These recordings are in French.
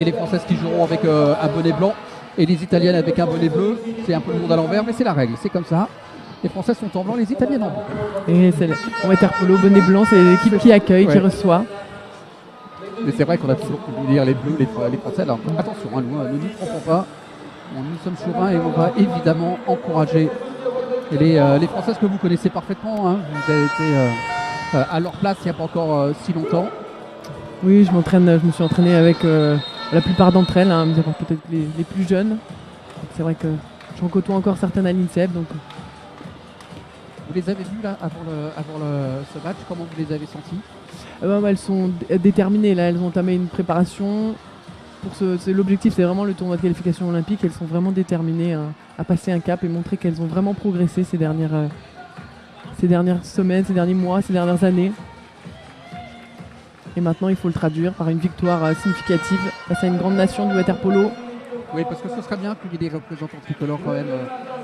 Et les Françaises qui joueront avec un bonnet blanc et les Italiennes avec un bonnet bleu. C'est un peu le monde à l'envers, mais c'est la règle, c'est comme ça. Les Françaises sont en blanc, les Italiennes en bleu. Et c'est le water-polo, bonnet blanc, c'est l'équipe qui accueille, qui reçoit. Mais c'est vrai qu'on a toujours pu dire les bleus, les Français. Alors attention, hein, nous ne nous trompons pas. Nous sommes souverains et on va évidemment encourager les Françaises que vous connaissez parfaitement. Hein. Vous avez été à leur place il n'y a pas encore si longtemps. Oui, je me suis entraîné avec la plupart d'entre elles, hein, peut-être les plus jeunes. C'est vrai que j'en côtoie encore certaines à l'INSEP. Donc... Vous les avez vues là avant ce match, comment vous les avez senties? Elles sont déterminées, là, elles ont entamé une préparation. L'objectif, c'est vraiment le tournoi de qualification olympique. Elles sont vraiment déterminées à passer un cap et montrer qu'elles ont vraiment progressé ces dernières semaines, ces derniers mois, ces dernières années. Et maintenant, il faut le traduire par une victoire significative face à une grande nation du water-polo. Oui, parce que ce serait bien qu'il y ait des représentants tricolores quand même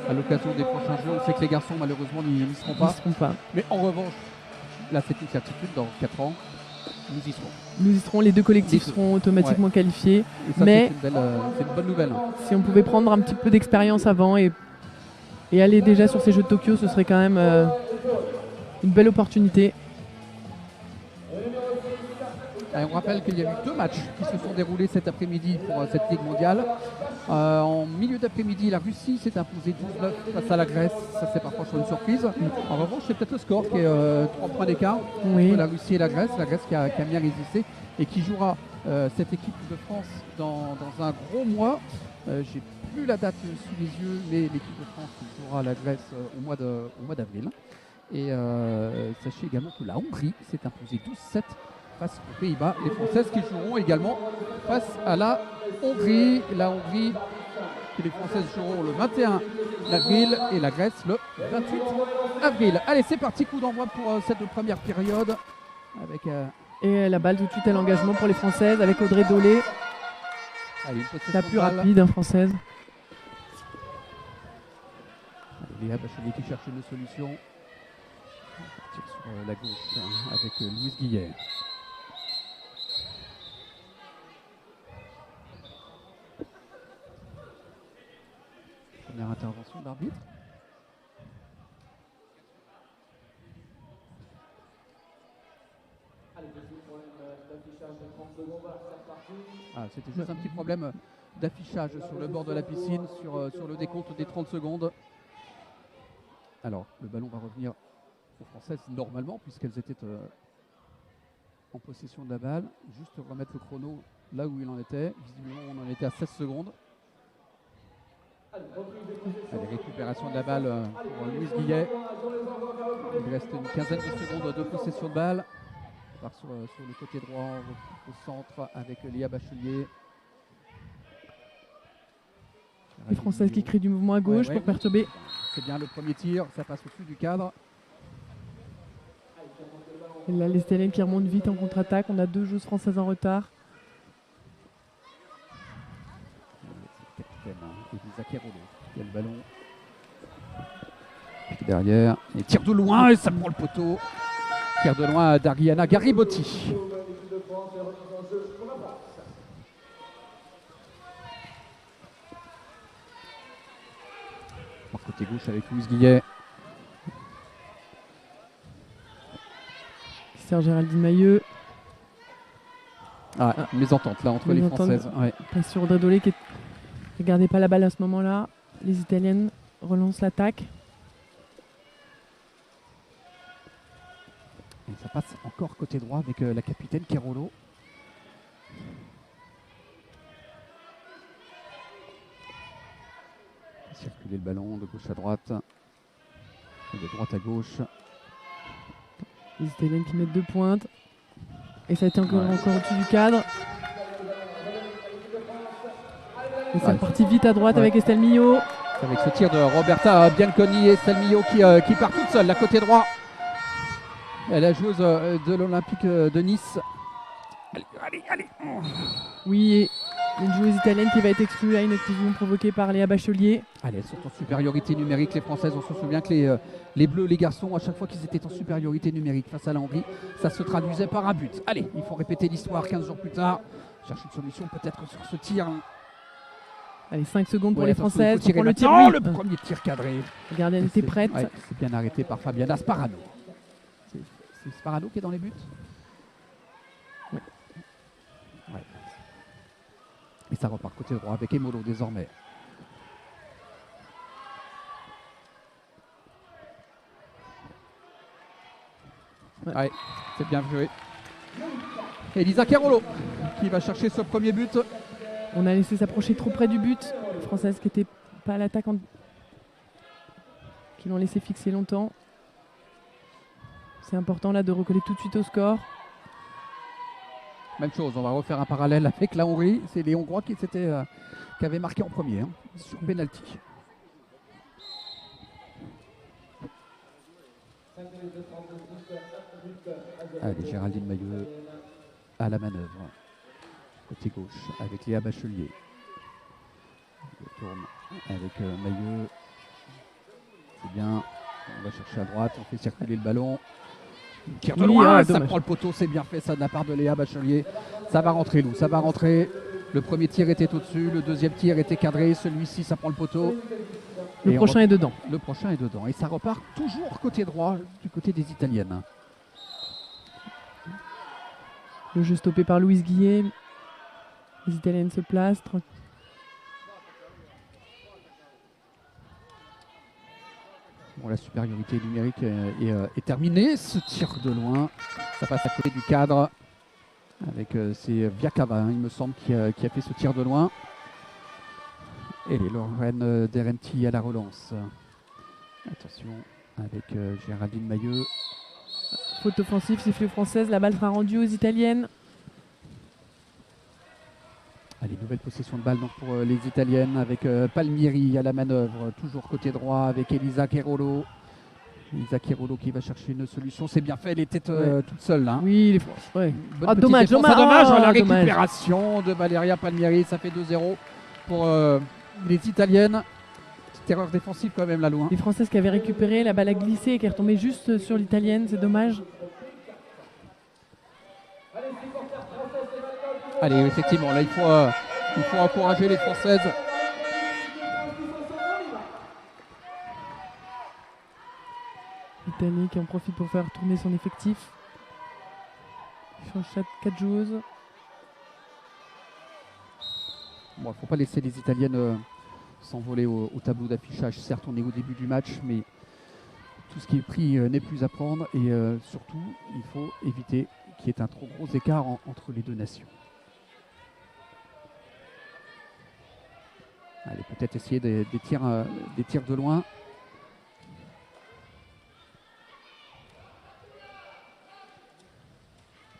à l'occasion des prochains jeux. On sait que les garçons, malheureusement, n'y seront pas. Mais en revanche, là, c'est une certitude, dans 4 ans, nous y serons. Nous y serons, les deux collectifs seront automatiquement qualifiés. Et ça, mais c'est une bonne nouvelle. Si on pouvait prendre un petit peu d'expérience avant et aller déjà sur ces Jeux de Tokyo, ce serait quand même une belle opportunité. On rappelle qu'il y a eu 2 matchs qui se sont déroulés cet après-midi pour cette Ligue mondiale. En milieu d'après-midi, la Russie s'est imposée 12-9 face à la Grèce. Ça, c'est parfois sur une surprise. En revanche, c'est peut-être le score qui est 3 points d'écart entre la Russie et la Grèce. La Grèce qui a bien résisté et qui jouera cette équipe de France dans un gros mois. J'ai plus la date sous les yeux, mais l'équipe de France jouera la Grèce au mois d'avril. Et sachez également que la Hongrie s'est imposée 12-7 face aux Pays-Bas, les Françaises qui joueront également face à la Hongrie. La Hongrie, que les Françaises joueront le 21 avril et la Grèce le 28 avril. Allez, c'est parti, coup d'envoi pour cette première période. Avec, et la balle tout de suite à l'engagement pour les Françaises avec Audrey Dolé. La plus rapide, française. Léa Bachelier qui cherche une solution. Sur la gauche avec Louise Guillet. Première intervention d'arbitre. C'était juste un petit problème d'affichage sur le bord de la piscine, sur le décompte des 30 secondes. Alors, le ballon va revenir aux Françaises normalement, puisqu'elles étaient en possession de la balle. Juste remettre le chrono là où il en était. Visiblement, on en était à 16 secondes. Allez, récupération de la balle pour Louise Guillet. Il reste une quinzaine de secondes de possession de balle. On part sur le côté droit, au centre avec Léa Bachelier. Les Françaises qui créent du mouvement à gauche pour perturber. C'est bien le premier tir, ça passe au-dessus du cadre. Et là, les Italiennes qui remontent vite en contre-attaque. On a 2 joueuses françaises en retard. Elisa Kerolo qui a le ballon derrière et tire de loin et ça prend le poteau. Tire de loin d'Ariana Garibotti. Par côté gauche avec Louise Guillet. Serge Géraldine Mailleux. Mésentente là entre les Françaises. Pas sur Audrey Dolé qui ne regardait pas la balle à ce moment-là. Les Italiennes relancent l'attaque. Et ça passe encore côté droit avec la capitaine Kerolo. Circuler le ballon de gauche à droite et de droite à gauche. Les Italiennes qui mettent 2 pointes. Et ça a été encore au-dessus du cadre. Et c'est reparti vite à droite avec Estelle Millot. Avec ce tir de Roberta Bianconi et Estelle Millot qui part toute seule, la côté droit. Elle est la joueuse de l'Olympique de Nice. Allez. Oui, une joueuse italienne qui va être exclue à une explosion provoquée par Léa Bachelier. Allez, elles sont en supériorité numérique, les Françaises. On se souvient que les Bleus, les garçons, à chaque fois qu'ils étaient en supériorité numérique face à la Hongrie, ça se traduisait par un but. Allez, il faut répéter l'histoire 15 jours plus tard cherche une solution peut-être sur ce tir. Allez, 5 secondes pour Ouais, les attention, Françaises. il faut tirer Le tir, maintenant. oui. Le premier tir cadré. La gardienne était prête. Ouais, c'est bien arrêté par Fabiana Sparano. C'est Sparano qui est dans les buts. Oui. Ouais. Et ça repart côté droit avec Emolo désormais. Ouais, c'est bien joué. Elisa Kerolo qui va chercher ce premier but. On a laissé s'approcher trop près du but. Les Françaises qui n'étaient pas à l'attaque, qui l'ont laissé fixer longtemps. C'est important là de recoller tout de suite au score. Même chose, on va refaire un parallèle avec la Hongrie. C'est les Hongrois qui avaient marqué en premier sur penalty. Allez, Géraldine Maillot à la manœuvre. Côté gauche avec Léa Bachelier. Elle tourne avec Maillot. C'est bien. On va chercher à droite, on fait circuler le ballon. Tire de loin, ça prend le poteau, c'est bien fait ça de la part de Léa Bachelier. Ça va rentrer, Lou, ça va rentrer. Le premier tir était au-dessus, le deuxième tir était cadré, celui-ci ça prend le poteau. Le prochain est dedans. Le prochain est dedans. Et ça repart toujours côté droit, du côté des Italiennes. Le jeu stoppé par Louise Guillet. Les Italiennes se placent. Bon, la supériorité numérique est terminée. Ce tir de loin, ça passe à côté du cadre. C'est Viakava, il me semble, qui a fait ce tir de loin. Et les Lorraine Derenti à la relance. Attention avec Géraldine Maillot. Faute offensive, sifflet française. La balle sera rendue aux Italiennes. Allez, nouvelle possession de balle donc pour les Italiennes avec Palmieri à la manœuvre. Toujours côté droit avec Elisa Kerolo. Elisa Kerolo qui va chercher une solution. C'est bien fait, elle était toute seule là. Oui, les France. Ouais. Dommage. La récupération de Valeria Palmieri, ça fait 2-0 pour les Italiennes. Petite erreur défensive quand même là loin. Les Françaises qui avaient récupéré, la balle a glissé et qui est retombée juste sur l'Italienne, c'est dommage. Allez, effectivement, là il faut encourager les Françaises. L'Italie qui en profite pour faire tourner son effectif. Il change 4 joueuses. Bon, il ne faut pas laisser les Italiennes s'envoler au tableau d'affichage. Certes, on est au début du match, mais tout ce qui est pris n'est plus à prendre. Et surtout, il faut éviter qu'il y ait un trop gros écart entre les deux nations. Allez, peut-être essayer des tirs de loin.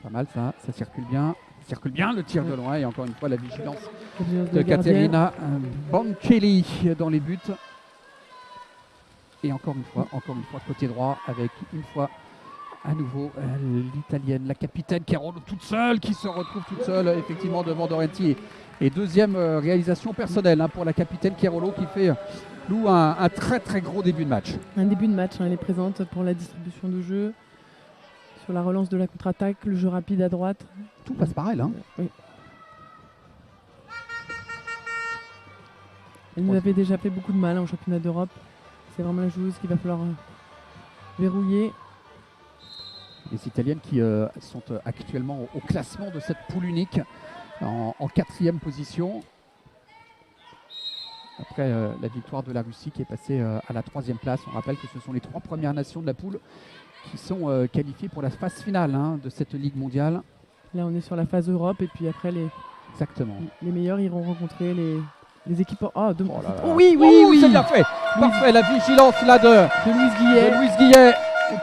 Pas mal ça circule bien. Circule bien le tir de loin et encore une fois la vigilance de Caterina Bonkeli dans les buts. Et encore une fois côté droit avec une fois à nouveau l'Italienne, la capitaine Kerolo toute seule, qui se retrouve toute seule effectivement devant Dorenti. Et deuxième réalisation personnelle pour la capitaine Kerolo qui fait un très très gros début de match. Un début de match, elle est présente pour la distribution de jeu, sur la relance de la contre-attaque, le jeu rapide à droite. Tout passe par elle. Oui. Elle nous avait déjà fait beaucoup de mal en championnat d'Europe. C'est vraiment la joueuse qu'il va falloir verrouiller. Les Italiennes qui sont actuellement au classement de cette poule unique en 4e position. Après la victoire de la Russie qui est passée à la 3e place. On rappelle que ce sont les 3 premières nations de la poule qui sont qualifiées pour la phase finale de cette Ligue mondiale. Là, on est sur la phase Europe et puis après, Exactement. Les meilleurs iront rencontrer les équipes. Oui, c'est bien fait. Parfait, la vigilance là de Louise Guillet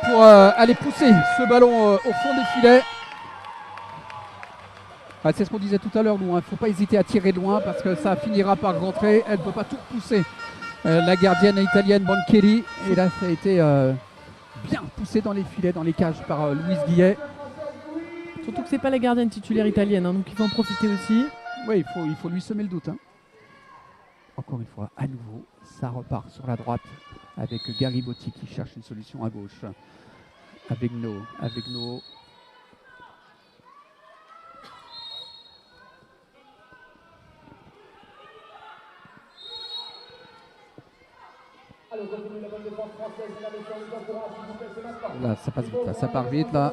pour aller pousser ce ballon au fond des filets. C'est ce qu'on disait tout à l'heure, nous. Il ne faut pas hésiter à tirer de loin parce que ça finira par rentrer. Elle ne peut pas tout repousser. La gardienne italienne Bonkeli. Et là, ça a été bien poussé dans les filets, dans les cages par Louise Guillet. Surtout que c'est pas la gardienne titulaire italienne, donc il faut en profiter aussi. Oui, il faut lui semer le doute. Encore une fois, à nouveau, ça repart sur la droite avec Garibotti qui cherche une solution à gauche. Avec No. Là, ça passe vite, là, ça part vite là.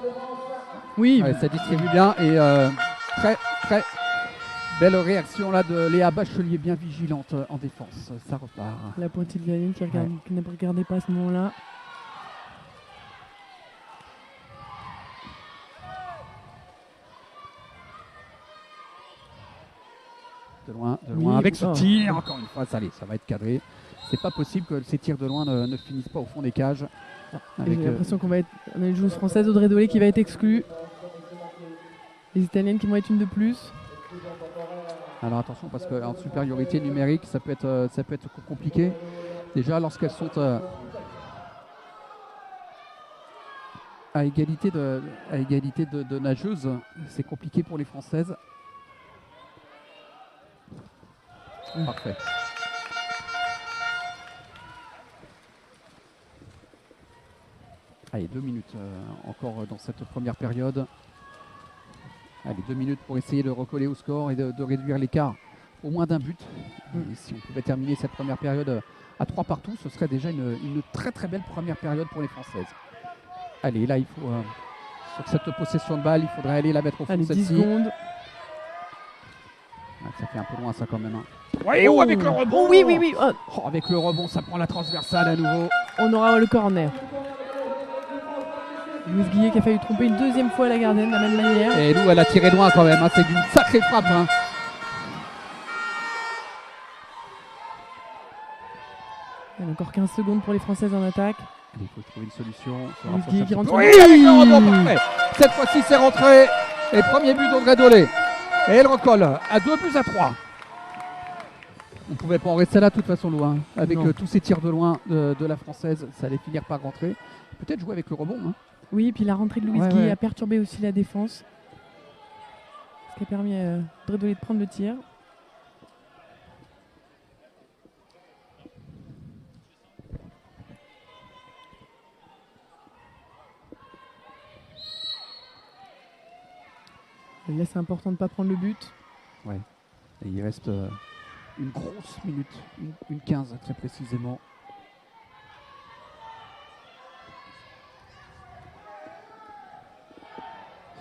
Oui, Ouais, ça distribue bien et très très belle réaction là de Léa Bachelier, bien vigilante en défense. Ça repart. la pointille de la ligne qui ne regardait pas à ce moment-là. De loin, Oui, avec ce tir, encore une fois, ça va être cadré. C'est pas possible que ces tirs de loin ne finissent pas au fond des cages. J'ai l'impression qu'on a une joueuse française, Audrey Dolé, qui va être exclue. Les Italiennes qui vont être une de plus. Alors attention, parce qu'en supériorité numérique, ça peut être compliqué. Déjà, lorsqu'elles sont à égalité de nageuses, c'est compliqué pour les Françaises. Parfait. Allez, 2 minutes encore dans cette première période. Allez, 2 minutes pour essayer de recoller au score et de réduire l'écart au moins d'un but. Et si on pouvait terminer cette première période à 3 partout, ce serait déjà une très très belle première période pour les Françaises. Allez, là, il faut sur cette possession de balle, il faudrait aller la mettre au fond. Allez, 10 secondes. Ça fait un peu loin ça quand même. Ouais, avec le rebond. Oui. Oh, avec le rebond, ça prend la transversale à nouveau. On aura le corner. Louise Guillet qui a failli tromper une deuxième fois la gardienne de la même manière. Et nous, elle a tiré loin quand même. C'est une sacrée frappe. Il y a encore 15 secondes pour les Françaises en attaque. Il faut trouver une solution. Louise Guillet qui rentre. Oui, avec le rebond, parfait. Cette fois-ci, c'est rentré. Et premier but d'Audrey Dolé. Et elle recolle à 2 buts à 3. On ne pouvait pas en rester là de toute façon loin. Avec tous ces tirs de loin de la Française, ça allait finir par rentrer. Peut-être jouer avec le rebond. Oui, et puis la rentrée de Louise Guillet a perturbé aussi la défense. Ce qui a permis à Audrey Dolé de prendre le tir. Et là, c'est important de ne pas prendre le but. Ouais. Et il reste une grosse minute, une 15 très précisément.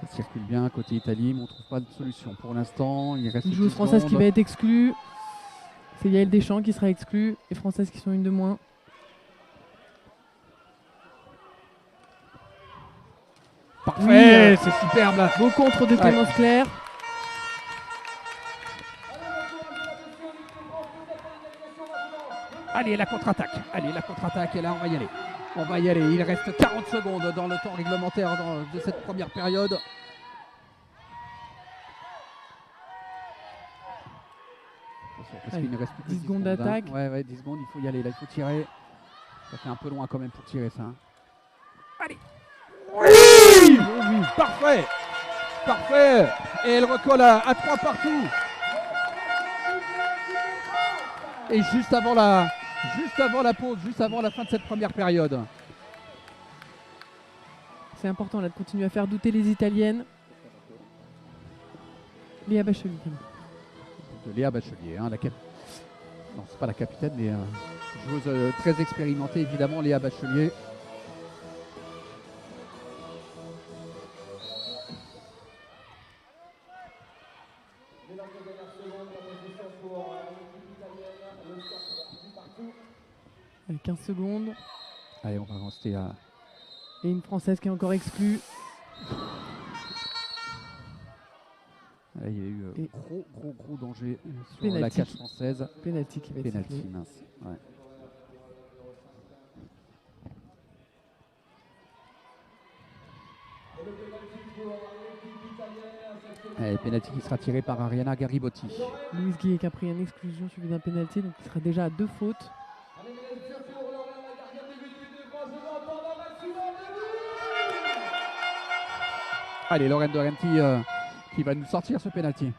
Ça circule bien côté Italie, mais on ne trouve pas de solution pour l'instant. Il reste une joueuse française qui va être exclue. C'est Yael Deschamps qui sera exclue. Les Françaises qui sont une de moins. Parfait, c'est superbe là. Beau contre de Clémence Claire. Allez, la contre-attaque. Et là, on va y aller. Il reste 40 secondes dans le temps réglementaire de cette première période. Parce qu'il ne reste plus que 10 secondes d'attaque. Ouais, 10 secondes, il faut y aller. Là, il faut tirer. Ça fait un peu loin quand même pour tirer ça. Allez. Oui, Parfait. Et elle recolle à 3 partout. Et juste avant la pause, juste avant la fin de cette première période. C'est important là de continuer à faire douter les Italiennes. Léa Bachelier. De Léa Bachelier, non, c'est pas la capitaine, mais joueuse très expérimentée évidemment, Léa Bachelier. Allez, 15 secondes. Allez, on va rester à... Et une Française qui est encore exclue. Là, il y a eu gros danger sur Penalty. La cage française. Penalty qui va être sifflé. Mince. Ouais. Et penalty qui sera tiré par Ariana Garibotti. Louise Guillet qui a pris une exclusion suivie d'un penalty, donc il sera déjà à 2 fautes. Allez, Lorraine de Renti qui va nous sortir ce penalty.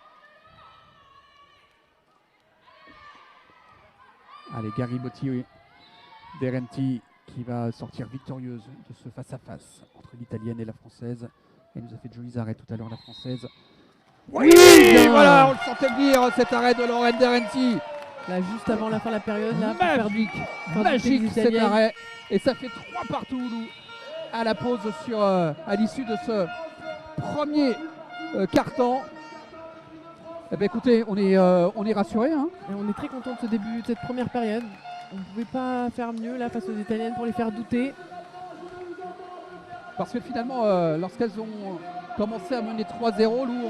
Allez, Garibotti, oui. De Renti qui va sortir victorieuse de ce face-à-face entre l'Italienne et la Française. Elle nous a fait de jolis arrêts tout à l'heure, la Française. Oui, voilà, on le sentait venir, cet arrêt de Lorraine de Renti. Là, juste avant la fin de la période, là, pour faire Magique, faire magique des cet Italiens. arrêt. Et ça fait 3 partout Lou, à la pause à l'issue de ce premier quart-temps. Eh ben, écoutez, on est rassurés. Hein. Et on est très content de ce début, de cette première période. On ne pouvait pas faire mieux là face aux Italiennes pour les faire douter. Parce que finalement, lorsqu'elles ont commencé à mener 3-0, Lou,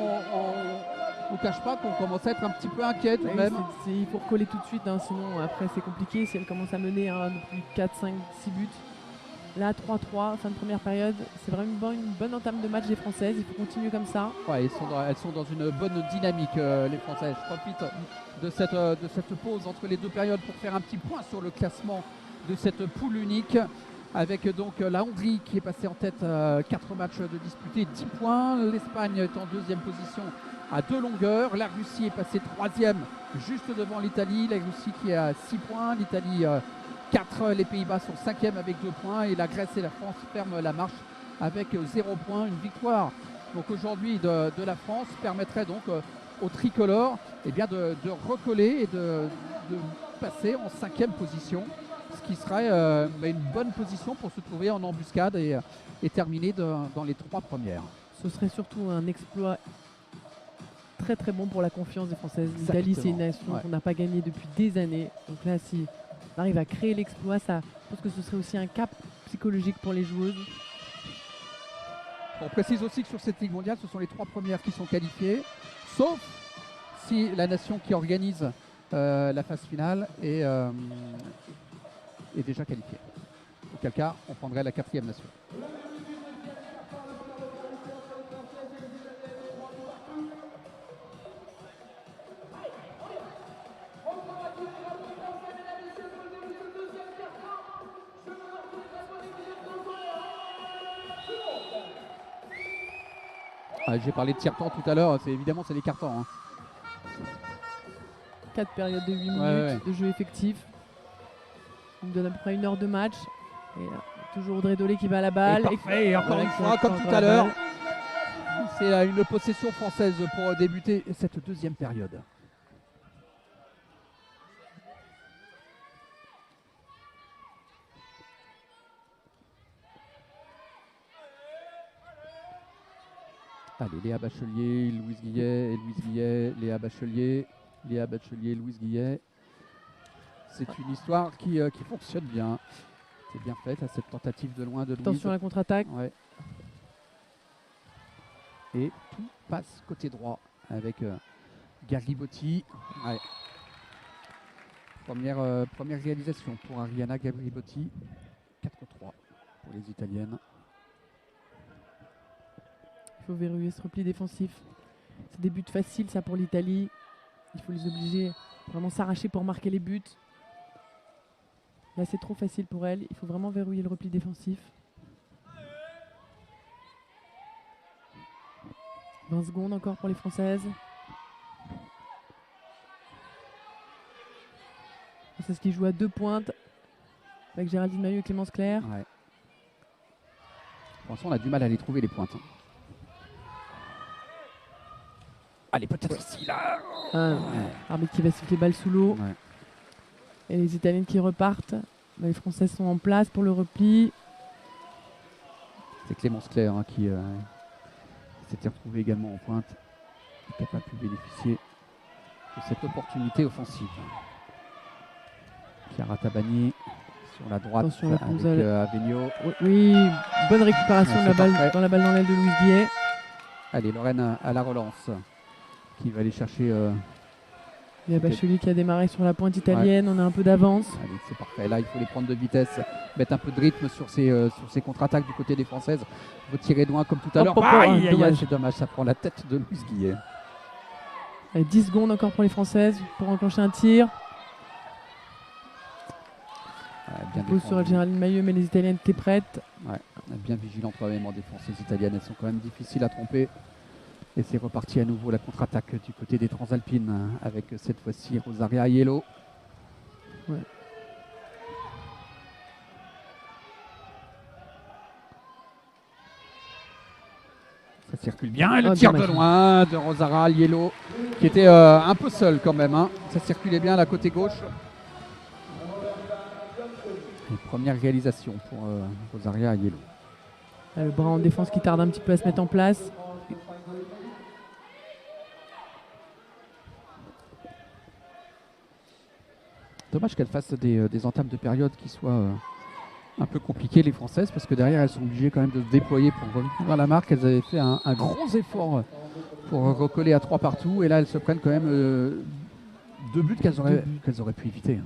on ne cache pas qu'on commence à être un petit peu inquiet tout de même. Il faut recoller tout de suite, hein, sinon après c'est compliqué. Si elles commencent à mener depuis 4, 5, 6 buts. Là, 3-3, fin de première période. C'est vraiment une bonne entame de match des Françaises. Il faut continuer comme ça. Ouais, elles sont dans une bonne dynamique, les Françaises. Je profite de cette pause entre les deux périodes pour faire un petit point sur le classement de cette poule unique. Avec donc la Hongrie qui est passée en tête, 4 matchs de disputés, 10 points. L'Espagne est en deuxième position à 2 longueurs. La Russie est passée troisième juste devant l'Italie. La Russie qui est à 6 points. L'Italie 4. Les Pays-Bas sont 5e avec 2 points. Et la Grèce et la France ferment la marche avec 0 points. Une victoire donc aujourd'hui de la France permettrait donc aux tricolores de recoller et de passer en 5e position. Ce qui serait une bonne position pour se trouver en embuscade et terminer dans les 3 premières. Ce serait surtout un exploit très très bon pour la confiance des Françaises. L'Italie, c'est une nation qu'on n'a pas gagnée depuis des années. Donc là, si on arrive à créer l'exploit, je pense que ce serait aussi un cap psychologique pour les joueuses. On précise aussi que sur cette Ligue mondiale, ce sont les 3 premières qui sont qualifiées, sauf si la nation qui organise la phase finale est déjà qualifiée. Auquel cas, on prendrait la 4e nation. J'ai parlé de tiers-temps tout à l'heure, évidemment c'est les quarts-temps. Hein. 4 périodes de 8 minutes de jeu effectif. On nous donne à peu près 1 heure de match. Et toujours Audrey Dolé qui va à la balle. Et parfait, et encore une fois, comme tout à l'heure, c'est une possession française pour débuter cette deuxième période. Allez, Léa Bachelier, Louise Guillet, Léa Bachelier, Louise Guillet. C'est une histoire qui fonctionne bien. C'est bien fait à cette tentative de loin de Louise. Attention à la contre-attaque. Ouais. Et tout passe côté droit avec Garibotti. Ouais. Première réalisation pour Ariana Garibotti. 4-3 pour les Italiennes. Il faut verrouiller ce repli défensif. C'est des buts faciles ça pour l'Italie. Il faut les obliger à vraiment s'arracher pour marquer les buts. Là c'est trop facile pour elles. Il faut vraiment verrouiller le repli défensif. 20 secondes encore pour les Françaises. C'est ce qui joue à 2 pointes avec Géraldine Maillot et Clémence Claire. Ouais. Pour l'instant, on a du mal à les trouver les pointes. Allez, peut-être ici, là. Arbitre qui va siffler balle sous l'eau. Ouais. Et les Italiennes qui repartent. Les Françaises sont en place pour le repli. C'est Clémence Claire qui s'était retrouvée également en pointe. Qui n'a pas pu bénéficier de cette opportunité offensive. Chiara Tabani sur la droite. Attention, avec Avegno. Oui, bonne récupération de la balle, dans la l'aile de Louise Guillet. Allez, Lorraine à la relance. Qui va aller chercher. Il y a Bachelier qui a démarré sur la pointe italienne. On a un peu d'avance. Allez, c'est parfait. Là, il faut les prendre de vitesse, mettre un peu de rythme sur ces contre-attaques du côté des Françaises. Retirer loin comme tout à l'heure. C'est dommage, ça prend la tête de Louise Guillet. Allez, 10 secondes encore pour les Françaises pour enclencher un tir. Bien pose sur Géraldine Maillot, mais les Italiennes étaient prêtes. Ouais, bien vigilantes quand même en défense. Les Italiennes, elles sont quand même difficiles à tromper. Et c'est reparti à nouveau la contre-attaque du côté des Transalpines avec cette fois-ci Rosaria Aiello. Ouais. Ça circule bien. Et le tir de loin de Rosara Aliello, qui était un peu seul quand même. Hein. Ça circulait bien à la côté gauche. Et première réalisation pour Rosaria Aliello. Le bras en défense qui tarde un petit peu à se mettre en place. Dommage qu'elles fassent des entames de période qui soient un peu compliquées, les Françaises, parce que derrière, elles sont obligées quand même de se déployer pour revenir à la marque. Elles avaient fait un gros effort pour recoller à 3 partout. Et là, elles se prennent quand même 2 buts qu'elles auraient pu éviter. Hein.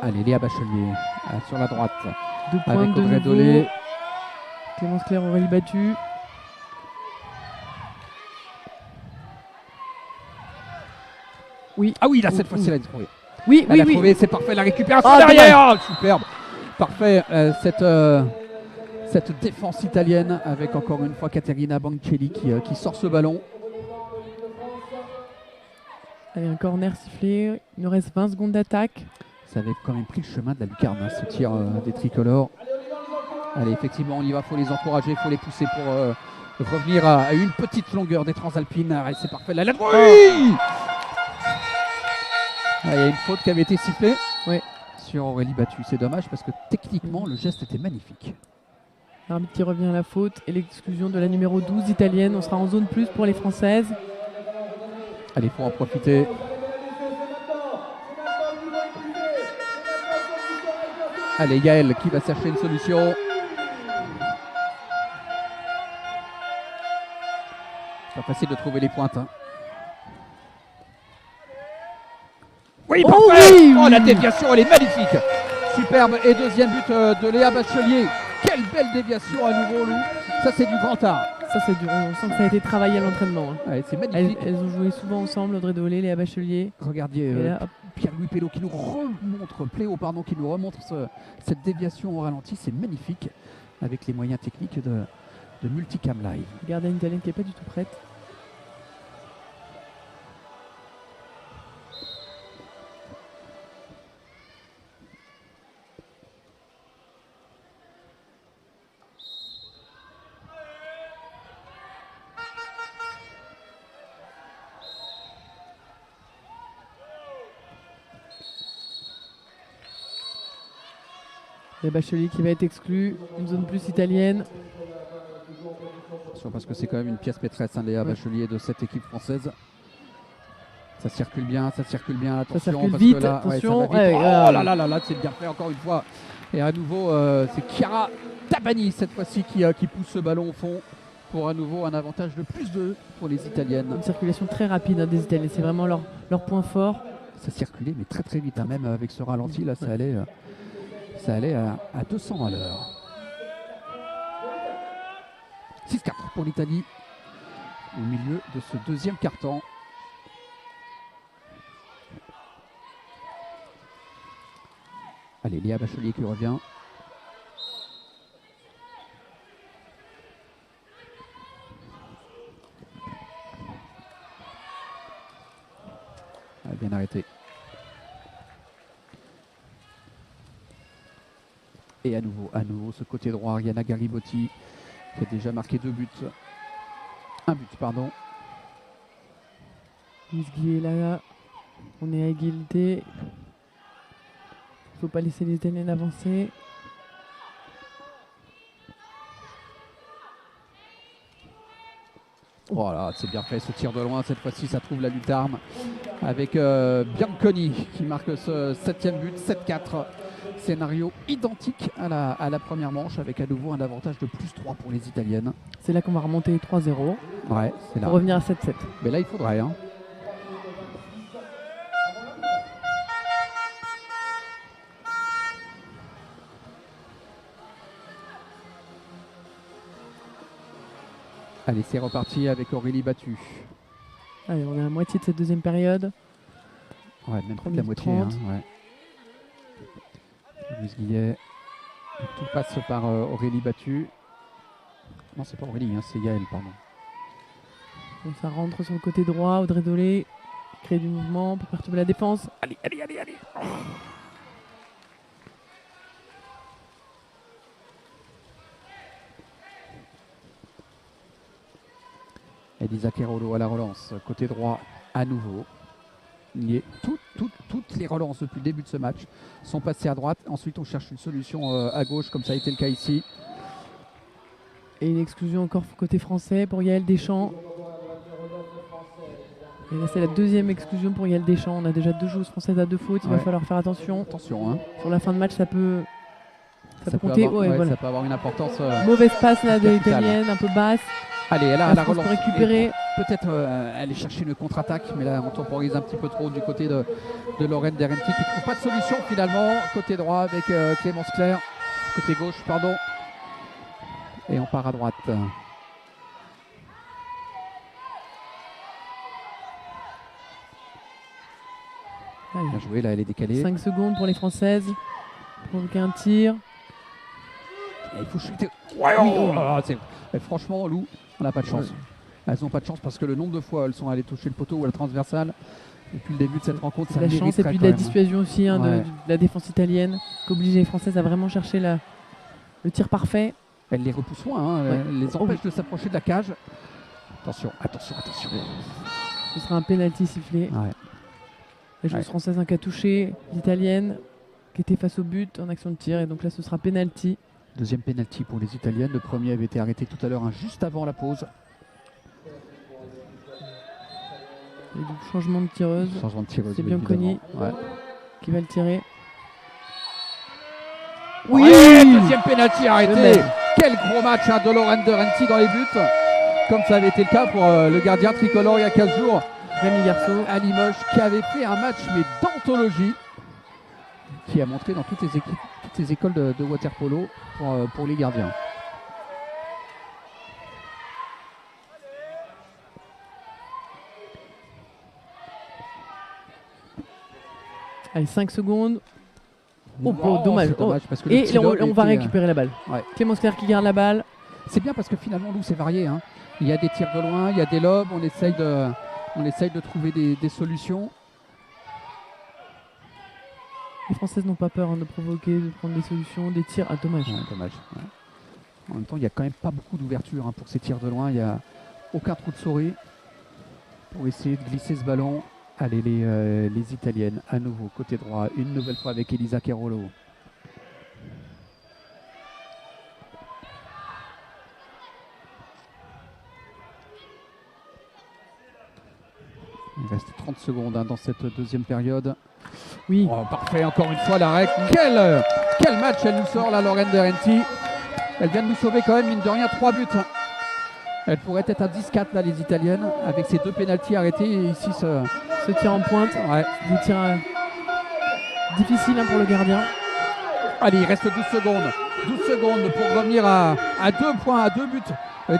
Allez, Léa Bachelier sur la droite. 2 points avec de Audrey nouveau. Dolé. Clémence Claire Aurélie battue. Oui. Ah oui, là, cette fois-ci, elle a trouvé. Oui, elle a oui. trouvé, c'est parfait, la récupération Ah, derrière. Oh, superbe. Parfait, cette défense italienne avec encore une fois Caterina Bancelli qui sort ce ballon. Allez, un corner sifflé. Il nous reste 20 secondes d'attaque. Ça avait quand même pris le chemin de la lucarne, hein, ce tir des tricolores. Allez, effectivement, on y va, il faut les encourager, il faut les pousser pour revenir à une petite longueur des transalpines. Allez, c'est parfait, la lettre. Oui. Il y a une faute qui avait été sifflée sur Aurélie Battue. C'est dommage parce que techniquement, le geste était magnifique. L'arbitre qui revient à la faute et l'exclusion de la numéro 12 italienne. On sera en zone plus pour les Françaises. Allez, il faut en profiter. Allez, Yael qui va chercher une solution. C'est pas facile de trouver les pointes. Hein. Oui, parfait. Oh, la déviation, elle est magnifique. Superbe. Et deuxième but de Léa Bachelier. Quelle belle déviation à nouveau, Lou. Ça, c'est du grand art. Ça, c'est dur. On sent que ça a été travaillé à l'entraînement. Hein. Ouais, c'est magnifique. Elles ont joué souvent ensemble, Audrey Dolé, Léa Bachelier. Regardez Pierre-Louis Pello qui nous remontre cette déviation au ralenti. C'est magnifique avec les moyens techniques de Multicam Live. Regardez une italienne qui n'est pas du tout prête. Et Bachelier qui va être exclu, une zone plus italienne. Attention parce que c'est quand même une pièce maîtresse, hein, Léa Bachelier de cette équipe française. Ça circule bien, attention. Ça circule parce vite, que là, attention. ça va vite. Oh là là, c'est bien fait encore une fois. Et à nouveau, c'est Chiara Tabani cette fois-ci qui pousse ce ballon au fond pour à nouveau un avantage de plus 2 pour les Italiennes. Une circulation très rapide des Italiennes, c'est vraiment leur point fort. Ça circulait mais très très vite, hein, même avec ce ralenti là, ça allait à 200 à l'heure. 6-4 pour l'Italie au milieu de ce deuxième quart-temps. Allez, Léa Bachelier qui revient. Elle a bien arrêté. Et à nouveau, ce côté droit, Ariana Garibotti qui a déjà marqué 2 buts. Un but, pardon. Louise Guy est là. On est à égalité. Il ne faut pas laisser les Italiennes avancer. Voilà, c'est bien fait ce tir de loin. Cette fois-ci, ça trouve la lucarne avec Bianconi qui marque ce 7e but, 7-4. Scénario identique à la première manche avec à nouveau un avantage de plus 3 pour les Italiennes. C'est là qu'on va remonter 3-0. Ouais, c'est là. Pour revenir à 7-7. Mais là, il faudrait. Hein. Allez, c'est reparti avec Aurélie Battue. Allez, on est à la moitié de cette deuxième période. Ouais, même plus de la moitié. Hein, ouais. Louise Guillet. Tout passe par Aurélie Battue. Non, c'est pas Aurélie, hein, c'est Yael, pardon. Donc ça rentre sur le côté droit. Audrey Dolé crée du mouvement pour perturber la défense. Allez. Oh. Elisa Kerolo à la relance, côté droit à nouveau. Toutes les relances depuis le début de ce match sont passées à droite. Ensuite, on cherche une solution à gauche, comme ça a été le cas ici. Et une exclusion encore côté français pour Yael Deschamps. Et là, c'est la deuxième exclusion pour Yael Deschamps. On a déjà 2 joueuses françaises à 2 fautes. Il va falloir faire attention. Attention, hein. Sur la fin de match, ça peut compter. Voilà. Ça peut avoir une importance. Mauvaise passe là de l'italienne, un peu basse. Allez, elle a la relance. Pour récupérer. Peut-être aller chercher une contre-attaque, mais là on temporise un petit peu trop du côté de Lorraine Derenti qui ne trouve pas de solution finalement. Côté droit avec Clémence Claire. Côté gauche, pardon. Et on part à droite. Bien joué, là elle est décalée. 5 secondes pour les Françaises. Provoquer un tir. Et il faut chuter. Ouais, franchement, Lou, on n'a pas de chance. Elles n'ont pas de chance parce que le nombre de fois elles sont allées toucher le poteau ou la transversale depuis le début de cette rencontre, ça la chance et puis de la dissuasion aussi de la défense italienne qui oblige les Françaises à vraiment chercher le tir parfait. Elle les repousse loin, elle les empêche de s'approcher de la cage. Attention. Ce sera un pénalty sifflé. La joueuse française qui a touché l'italienne qui était face au but en action de tir et donc là ce sera pénalty. Deuxième pénalty pour les italiennes. Le premier avait été arrêté tout à l'heure juste avant la pause. Et donc changement de tireuse. C'est bien Bianconi qui va le tirer. Oui, deuxième pénalty arrêté. Quel gros match de Lorraine Derenti dans les buts. Comme ça avait été le cas pour le gardien tricolore il y a 15 jours. Rémi Garceau à Limoges qui avait fait un match mais d'anthologie. Qui a montré dans toutes les écoles de water-polo pour les gardiens. Allez, 5 secondes. Dommage. Parce que et on va récupérer la balle. Clémence Claire qui garde la balle. C'est bien parce que finalement, nous, c'est varié. Hein. Il y a des tirs de loin, il y a des lobes. On essaye de trouver des solutions. Les Françaises n'ont pas peur de provoquer, de prendre des solutions, des tirs. Ah, dommage. En même temps, il n'y a quand même pas beaucoup d'ouverture pour ces tirs de loin. Il n'y a aucun trou de souris pour essayer de glisser ce ballon. Allez, les Italiennes, à nouveau, côté droit, une nouvelle fois avec Elisa Kerolo. Il reste 30 secondes dans cette deuxième période. Oui. Parfait, encore une fois l'arrêt. Quel match elle nous sort, la Lorraine Derenti. Elle vient de nous sauver quand même, mine de rien, 3 buts. Elle pourrait être à 10-4 là, les Italiennes, avec ces 2 pénaltys arrêtés. Et ici, ce tir en pointe. Des tirs difficiles pour le gardien. Allez, il reste 12 secondes. 12 secondes pour revenir à 2 points, à 2 buts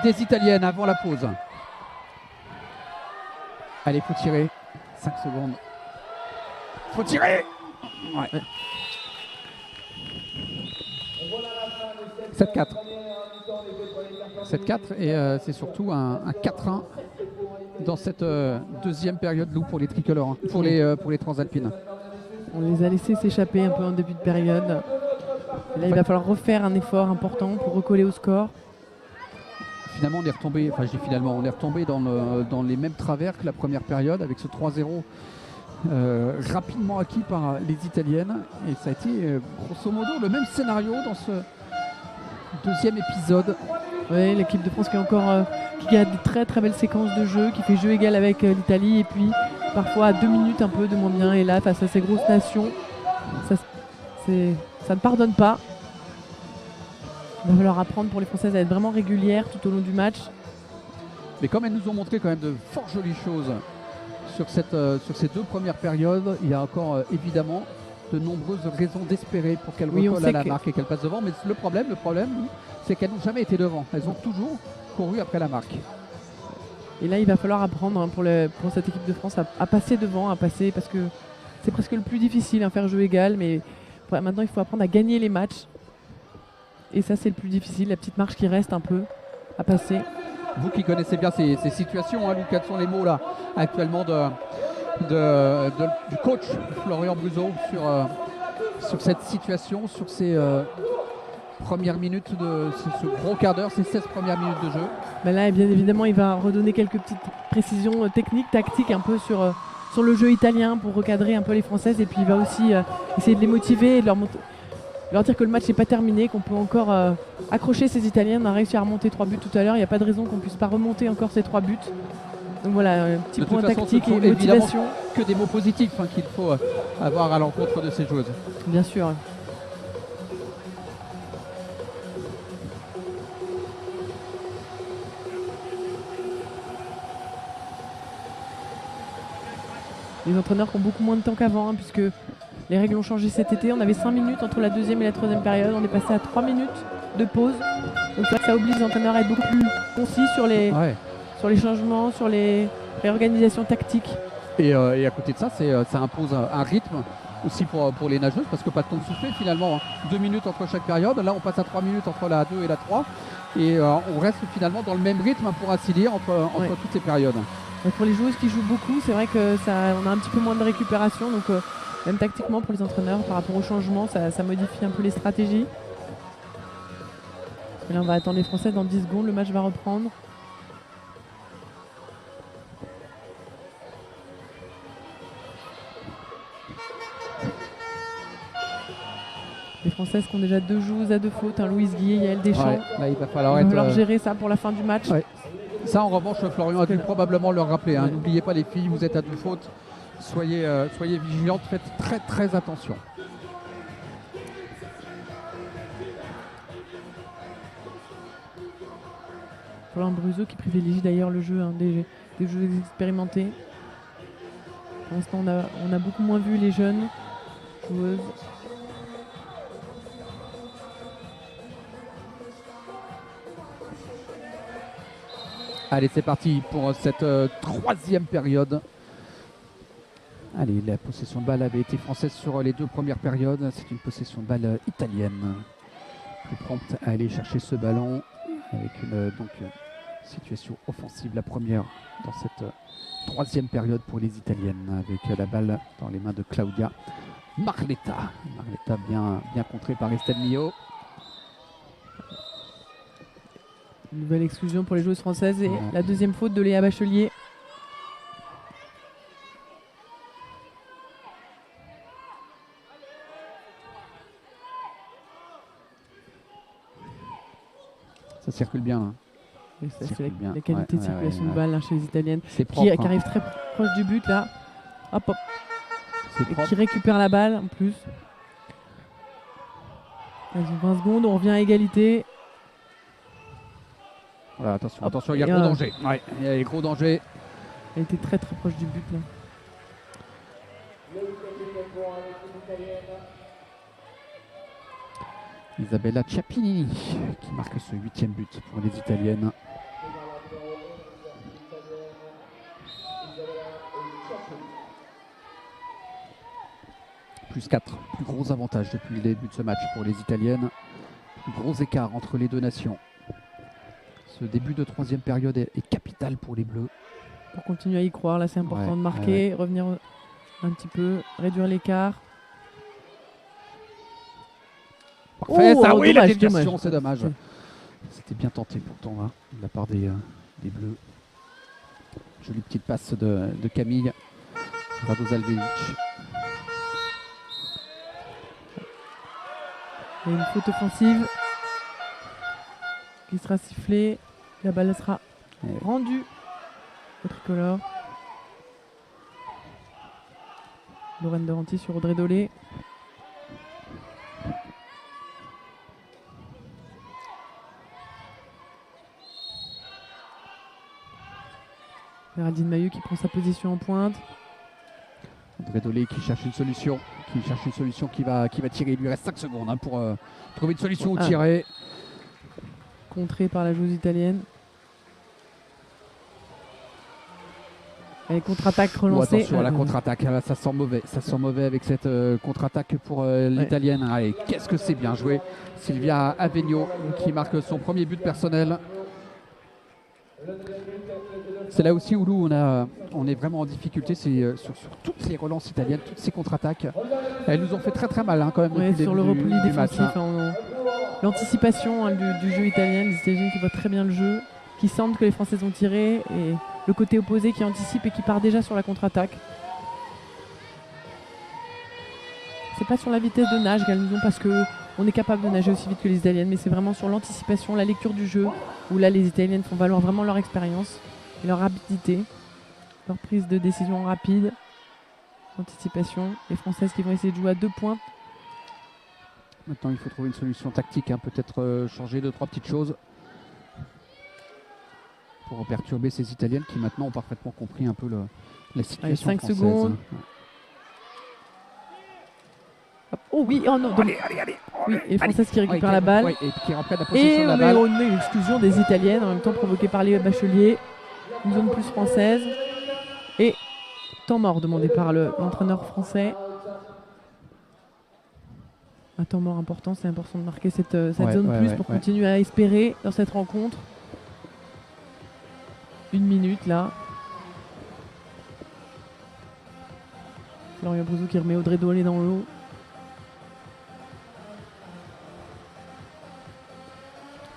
des Italiennes avant la pause. Allez, faut tirer. 5 secondes. Faut tirer. 7-4. 7-4 et c'est surtout un 4-1 dans cette deuxième période Lou pour les tricolores, pour les transalpines. On les a laissés s'échapper un peu en début de période. Là, il va falloir refaire un effort important pour recoller au score. Finalement, on est retombé dans les mêmes travers que la première période avec ce 3-0 rapidement acquis par les Italiennes. Et ça a été grosso modo le même scénario dans ce deuxième épisode. Oui, l'équipe de France qui a de très très belles séquences de jeu, qui fait jeu égal avec l'Italie et puis parfois à 2 minutes un peu de moins bien. Et là, face à ces grosses nations, ça ne pardonne pas. Il va falloir apprendre pour les Françaises à être vraiment régulières tout au long du match. Mais comme elles nous ont montré quand même de fort jolies choses sur ces 2 premières périodes, il y a encore évidemment de nombreuses raisons d'espérer pour qu'elles recollent à la marque et qu'elles passent devant. Mais le problème, c'est qu'elles n'ont jamais été devant. Elles ont toujours couru après la marque. Et là, il va falloir apprendre pour cette équipe de France à passer devant, parce que c'est presque le plus difficile, faire jeu égal. Mais maintenant, il faut apprendre à gagner les matchs. Et ça, c'est le plus difficile, la petite marche qui reste un peu à passer. Vous qui connaissez bien ces situations, Lou, quels sont les mots là actuellement du coach Florian Bruzo sur cette situation, sur ces premières minutes de ce gros quart d'heure, ces 16 premières minutes de jeu. Mais là, bien évidemment, il va redonner quelques petites précisions techniques, tactiques un peu sur le jeu italien pour recadrer un peu les Françaises. Et puis il va aussi essayer de les motiver et de leur dire que le match n'est pas terminé, qu'on peut encore accrocher ces Italiennes. On a réussi à remonter 3 buts tout à l'heure. Il n'y a pas de raison qu'on ne puisse pas remonter encore ces 3 buts. Donc voilà, un petit point tactique et motivation. Que des mots positifs qu'il faut avoir à l'encontre de ces joueuses. Bien sûr. Les entraîneurs qui ont beaucoup moins de temps qu'avant, puisque les règles ont changé cet été. On avait 5 minutes entre la deuxième et la troisième période. On est passé à 3 minutes de pause. Donc ça oblige les entraîneurs à être beaucoup plus concis sur les changements, sur les réorganisations tactiques. Et à côté de ça, ça impose un rythme aussi pour les nageuses, parce que pas de temps de souffler finalement. 2 minutes entre chaque période. Là, on passe à 3 minutes entre la 2 et la 3. Et on reste finalement dans le même rythme, pour ainsi dire, entre toutes ces périodes. Et pour les joueuses qui jouent beaucoup, c'est vrai qu'on a un petit peu moins de récupération. Donc même tactiquement pour les entraîneurs, par rapport au changement, ça modifie un peu les stratégies. Et là, on va attendre les Français dans 10 secondes. Le match va reprendre. Les Françaises qui ont déjà 2 joueuses à 2 fautes, Louise Guillet et Yael Deschamps. Ouais, là, il va falloir gérer ça pour la fin du match. Ouais. Ça, en revanche, Florian a dû probablement leur rappeler. N'oubliez pas, les filles, vous êtes à 2 fautes. Soyez vigilantes, faites très très attention. Florian Bruzo qui privilégie d'ailleurs le jeu des jeux expérimentés. Pour l'instant, on a beaucoup moins vu les jeunes joueuses. Allez, c'est parti pour cette troisième période. Allez, la possession de balle avait été française sur les 2 premières périodes. C'est une possession de balle italienne. Plus prompte à aller chercher ce ballon avec une situation offensive. La première dans cette troisième période pour les Italiennes, avec la balle dans les mains de Claudia Marletta. Marletta bien contrée par Estelle Millot. Nouvelle exclusion pour les joueuses françaises et la deuxième faute de Léa Bachelier. Ça circule bien. Oui, ça, c'est la qualité de circulation de balle chez les Italiennes. Propre, qui arrive très proche du but là. Hop. Et qui récupère la balle en plus. Elles ont 20 secondes, on revient à égalité. Voilà, attention, il y a gros danger. Ouais, il y a gros danger. Elle était très très proche du but là. Isabella Ciappini qui marque ce 8e but pour les Italiennes. Plus 4, plus gros avantage depuis le début de ce match pour les Italiennes. Plus gros écart entre les 2 nations. Ce début de troisième période est capital pour les Bleus. Pour continuer à y croire, là c'est important de marquer, revenir un petit peu, réduire l'écart. Parfait, ça oui, la déviation, c'est dommage. C'était bien tenté pourtant hein, de la part des Bleus. Jolie petite passe de Camille Radosavljevic. Il y a une faute offensive qui sera sifflée. La balle sera rendue au tricolore. Lorraine Doranty sur Audrey Dolé. Géraldine Mahut qui prend sa position en pointe. Audrey Dolé qui cherche une solution. Qui va tirer. Il lui reste 5 secondes hein, pour trouver une solution ou tirer. Contrée par la joueuse italienne. Et contre-attaque relancée. Attention à la contre-attaque. Là, ça sent mauvais. Ça sent mauvais avec cette contre-attaque pour l'italienne. Allez, qu'est-ce que c'est bien joué. Sylvia Avegno qui marque son premier but personnel. C'est là aussi où on est vraiment en difficulté, c'est sur toutes les relances italiennes, toutes ces contre-attaques. Elles nous ont fait très très mal hein, quand même. Sur le repli défensif, l'anticipation du jeu italien, les Italiens qui voient très bien le jeu, qui sentent que les Françaises ont tiré, et le côté opposé qui anticipe et qui part déjà sur la contre-attaque. C'est pas sur la vitesse de nage qu'elles nous ont, parce qu'on est capable de nager aussi vite que les Italiennes, mais c'est vraiment sur l'anticipation, la lecture du jeu, où là les Italiennes font valoir vraiment leur expérience et leur rapidité, leur prise de décision rapide, anticipation. Les Françaises qui vont essayer de jouer à 2 points. Maintenant, il faut trouver une solution tactique, hein, peut-être changer 2-3 petites choses pour perturber ces Italiennes qui maintenant ont parfaitement compris un peu la situation 5 française. secondes. Oh oui, oh non. Donc, Allez. oui, les Françaises qui récupèrent la balle. Et qui reprennent la possession Et de la balle. on a une exclusion des Italiennes, en même temps provoquée par les Bacheliers. Une zone plus française. Et temps mort demandé par l'entraîneur français. Un temps mort important, c'est important de marquer cette zone plus pour continuer à espérer dans cette rencontre. 1 minute là. Florian Brouzou qui remet Audrey Dolé dans l'eau.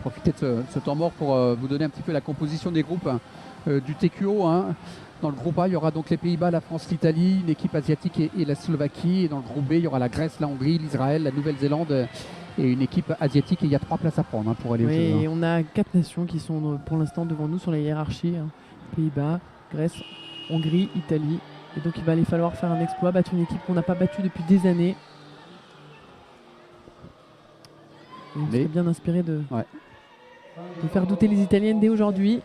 Profitez de ce temps mort pour vous donner un petit peu la composition des groupes du TQO. Hein. Dans le groupe A, il y aura donc les Pays-Bas, la France, l'Italie, une équipe asiatique et la Slovaquie. Et dans le groupe B, il y aura la Grèce, la Hongrie, l'Israël, la Nouvelle-Zélande et une équipe asiatique. Et il y a 3 places à prendre pour aller au jeu. Et on a 4 nations qui sont pour l'instant devant nous sur la hiérarchie. Hein. Pays-Bas, Grèce, Hongrie, Italie. Et donc il va aller falloir faire un exploit, battre une équipe qu'on n'a pas battue depuis des années. Et on serait bien inspiré de faire douter les Italiennes dès aujourd'hui.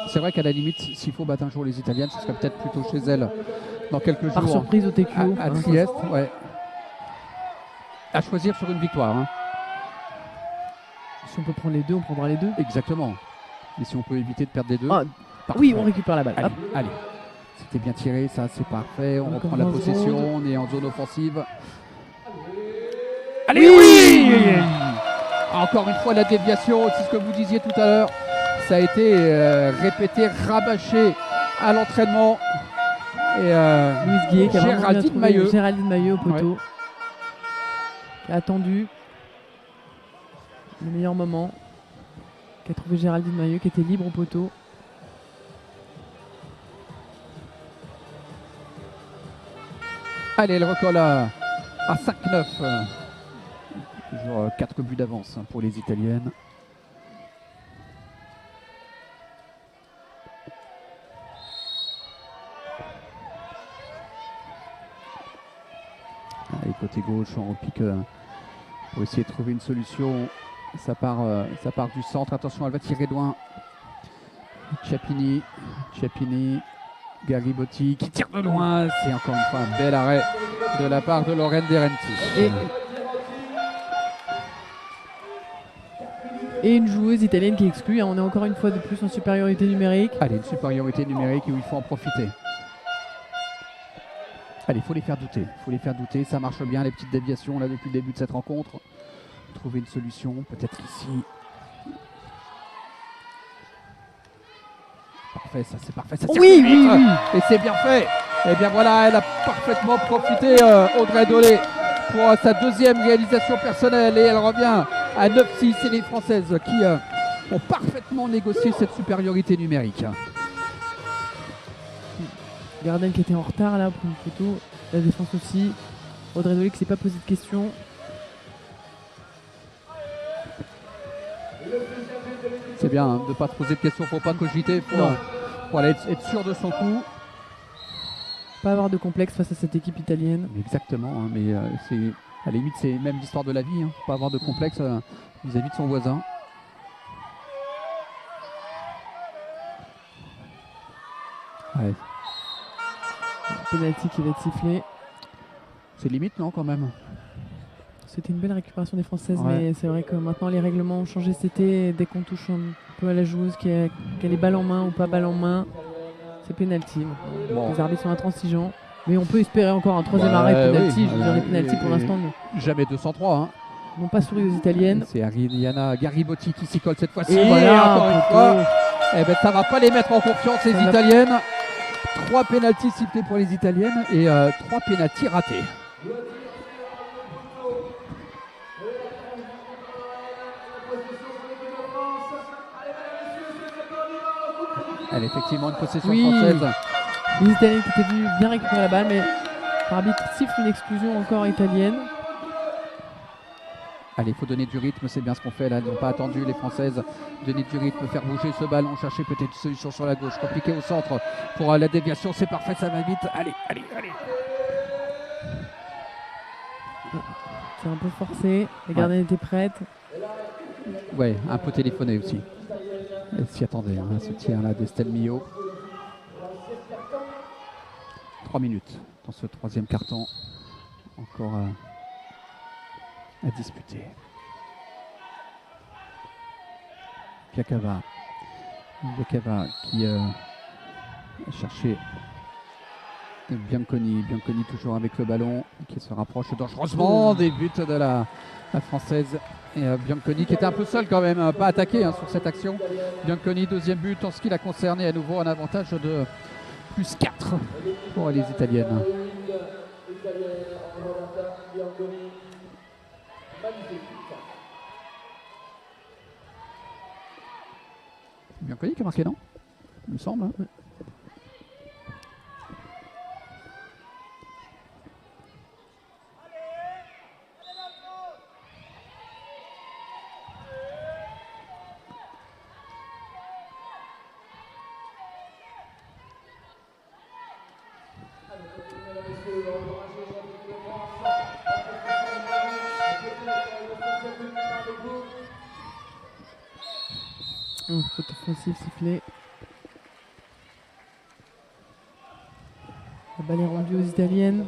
C'est vrai qu'à la limite, s'il faut battre un jour les Italiennes, ce serait peut-être plutôt chez elles dans quelques jours. Par surprise au TQO. À Trieste, à choisir sur une victoire. Hein. Si on peut prendre les deux, on prendra les deux. Exactement. Et si on peut éviter de perdre les deux. Oui, on récupère la balle. Allez. C'était bien tiré, ça c'est parfait. On reprend la possession, on est en zone offensive. Allez, oui, encore une fois la déviation, c'est ce que vous disiez tout à l'heure. Ça a été répété, rabâché à l'entraînement. Et Louise Guillet qui a Géraldine Mailleux. Géraldine Mailleux au poteau. Qui a attendu le meilleur moment. Qui a trouvé Géraldine Mailleux qui était libre au poteau. Allez, le recolle à 5-9. Toujours 4 buts d'avance pour les Italiennes. Allez, côté gauche, on repique pour essayer de trouver une solution. Ça part du centre. Attention, elle va tirer loin. Chiappini, Garibotti qui tire de loin. C'est encore une fois un bel arrêt de la part de Lorraine Derenti. Et une joueuse italienne qui est exclue. On est encore une fois de plus en supériorité numérique. Allez, une supériorité numérique où il faut en profiter. Allez, il faut les faire douter. Ça marche bien, les petites déviations là depuis le début de cette rencontre. Trouver une solution, peut-être ici. Parfait, ça c'est parfait. Ça oui. Et c'est bien fait. Et bien voilà, elle a parfaitement profité, Audrey Dolé, pour sa deuxième réalisation personnelle. Et elle revient à 9-6. Et les Françaises qui ont parfaitement négocié cette supériorité numérique. Garden qui était en retard là pour une photo. La défense aussi. Audrey Dolé qui ne s'est pas posé de questions. C'est bien de ne pas se poser de questions, faut pas cogiter, faut aller être sûr de son coup. Pas avoir de complexe face à cette équipe italienne. Exactement, hein, mais c'est à la limite c'est même l'histoire de la vie, hein, pas avoir de complexe vis-à-vis de son voisin. Ouais. Penalty qui va être sifflé. C'est limite, non, quand même. C'était une belle récupération des Françaises, mais c'est vrai que maintenant les règlements ont changé cet été. Dès qu'on touche un peu à la joueuse qui a les balles en main ou pas balles en main, c'est penalty. Bon. Les arbitres sont intransigeants, mais on peut espérer encore un troisième arrêt penalty. Je veux dire, les penalty pour l'instant jamais 203. Hein. N'ont pas souri aux Italiennes. C'est Ariana Garibotti qui s'y colle cette fois-ci. Et voilà, encore une fois. Eh ben, ça va pas les mettre en confiance, les Italiennes. 3 pénaltys sifflés pour les Italiennes et 3 pénaltys ratés. Elle est effectivement une possession Oui. française. Les Italiens qui étaient venus bien récupérer la balle, mais l'arbitre siffle une exclusion encore italienne. Allez, il faut donner du rythme, c'est bien ce qu'on fait là. Elles n'ont pas attendu, les Françaises. Donner du rythme, faire bouger ce ballon, chercher peut-être une solution sur la gauche. Compliqué au centre pour la déviation, c'est parfait, ça va vite. Allez. C'est un peu forcé, les gardiennes étaient prêtes. Ouais, un peu téléphoné aussi. Elle s'y attendait, hein, ce tir là d'Estelle Millot. 3 minutes dans ce troisième carton. Encore à disputer. Piakava qui a cherché Bianconi toujours avec le ballon qui se rapproche dangereusement des buts de la française. Et Bianconi qui était un peu seul quand même, pas attaqué sur cette action. Bianconi, deuxième but en ce qui l'a concerné, à nouveau un avantage de +4 pour les Italiennes. Bianconi qui a marqué, non? Il me semble. Hein. Faute offensive sifflée. La balle est rendue aux Italiennes.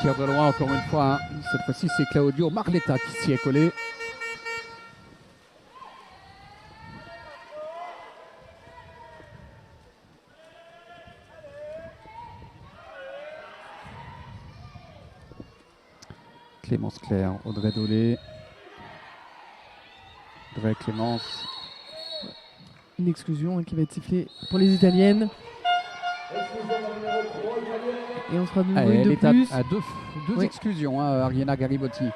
Tir de loin encore une fois. Hein. Cette fois-ci, c'est Claudio Marletta qui s'y est collé. Clémence Claire, Audrey Dolé. Audrey Clémence. Une exclusion qui va être sifflée pour les Italiennes. Et on sera de nouveau elle de est plus. à deux oui. Exclusions, hein, Ariana Garibotti.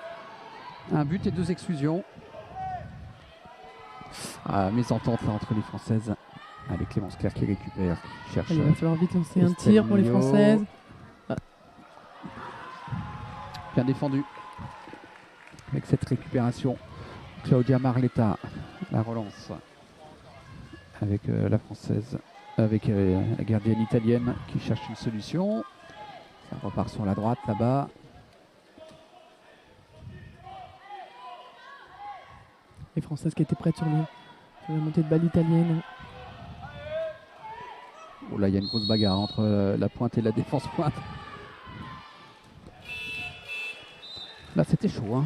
Un but et 2 exclusions. Mésentente là, entre les Françaises. Allez, Clémence Claire qui récupère, qui cherche. Il va falloir vite lancer un tir pour les Françaises. Bien défendu. Avec cette récupération, Claudia Marletta, la relance avec la Française, avec la gardienne italienne qui cherche une solution. Ça repart sur la droite là-bas. Les Françaises qui étaient prêtes sur la montée de balle italienne. Oh là, il y a une grosse bagarre entre la pointe et la défense pointe. Là, c'était chaud. Hein.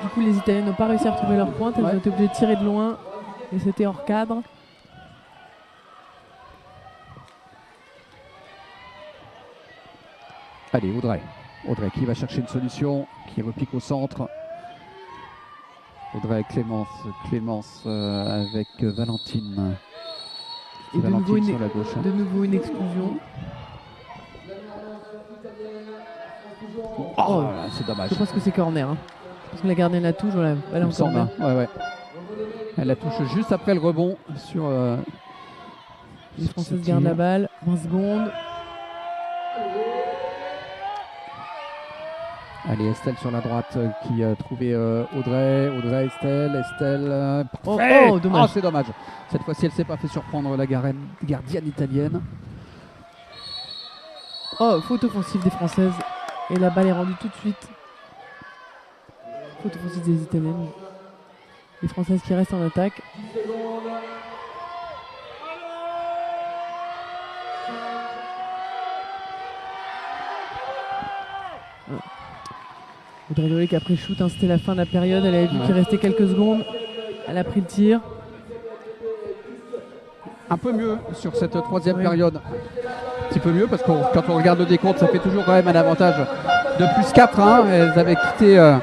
Du coup, les Italiennes n'ont pas réussi à retrouver leur pointe. Elles ont été obligées de tirer de loin. Et c'était hors cadre. Allez, Audrey qui va chercher une solution, qui repique au centre. Audrey Clémence avec Valentine. Et Valentine sur la gauche. De nouveau une exclusion. Oh, c'est dommage. Je pense que c'est corner. Hein. Parce que la gardienne la touche, voilà. Elle est en corner. Ouais. Elle la touche juste après le rebond sur. Les Françaises gardent la balle. 20 secondes. Allez, Estelle sur la droite qui a trouvé Audrey, Estelle. Oh, dommage. C'est dommage. Cette fois-ci, elle ne s'est pas fait surprendre la gardienne italienne. Oh, faute offensive des Françaises. Et la balle est rendue tout de suite. Faute offensive des Italiennes. Les Françaises qui restent en attaque. Audrey Dolé qui après shoot, hein, c'était la fin de la période. Elle avait vu qu'il restait quelques secondes. Elle a pris le tir. Un peu mieux sur cette troisième période. Un petit peu mieux parce que quand on regarde le décompte, ça fait toujours quand même un avantage de +4. Hein. Elles avaient quitté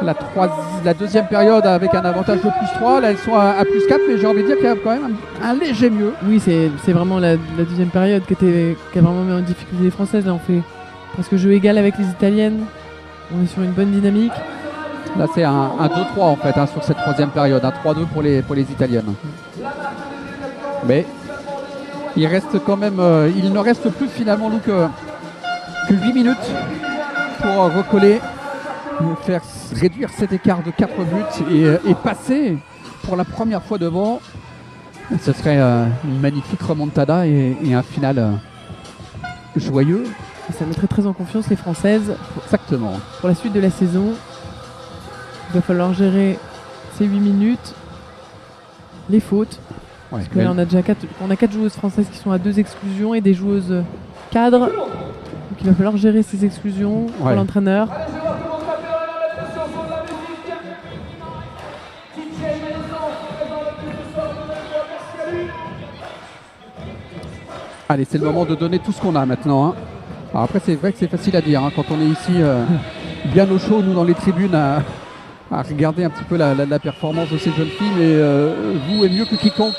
la deuxième période avec un avantage de +3. Là, elles sont à +4, mais j'ai envie de dire qu'il y a quand même un léger mieux. Oui, c'est vraiment la deuxième période qui a vraiment mis en difficulté les Françaises. Là, on fait presque jeu égal avec les Italiennes. On est sur une bonne dynamique. Là, c'est un 2-3 en fait sur cette troisième période. Un 3-2 pour les Italiennes. Mais il reste quand même, il ne reste plus finalement Lou, que 8 minutes pour recoller, faire réduire cet écart de 4 buts et passer pour la première fois devant. Ce serait une magnifique remontada et un final joyeux. Et ça mettrait très en confiance les Françaises. Exactement. Pour la suite de la saison, il va falloir gérer ces 8 minutes, les fautes. Ouais, Parce que là, on a 4 joueuses françaises qui sont à 2 exclusions et des joueuses cadres. Donc il va falloir gérer ces exclusions pour l'entraîneur. Allez, c'est le moment de donner tout ce qu'on a maintenant. Alors après, c'est vrai que c'est facile à dire quand on est ici bien au chaud, nous dans les tribunes, à regarder un petit peu la performance de ces jeunes filles. Mais vous, et mieux que quiconque,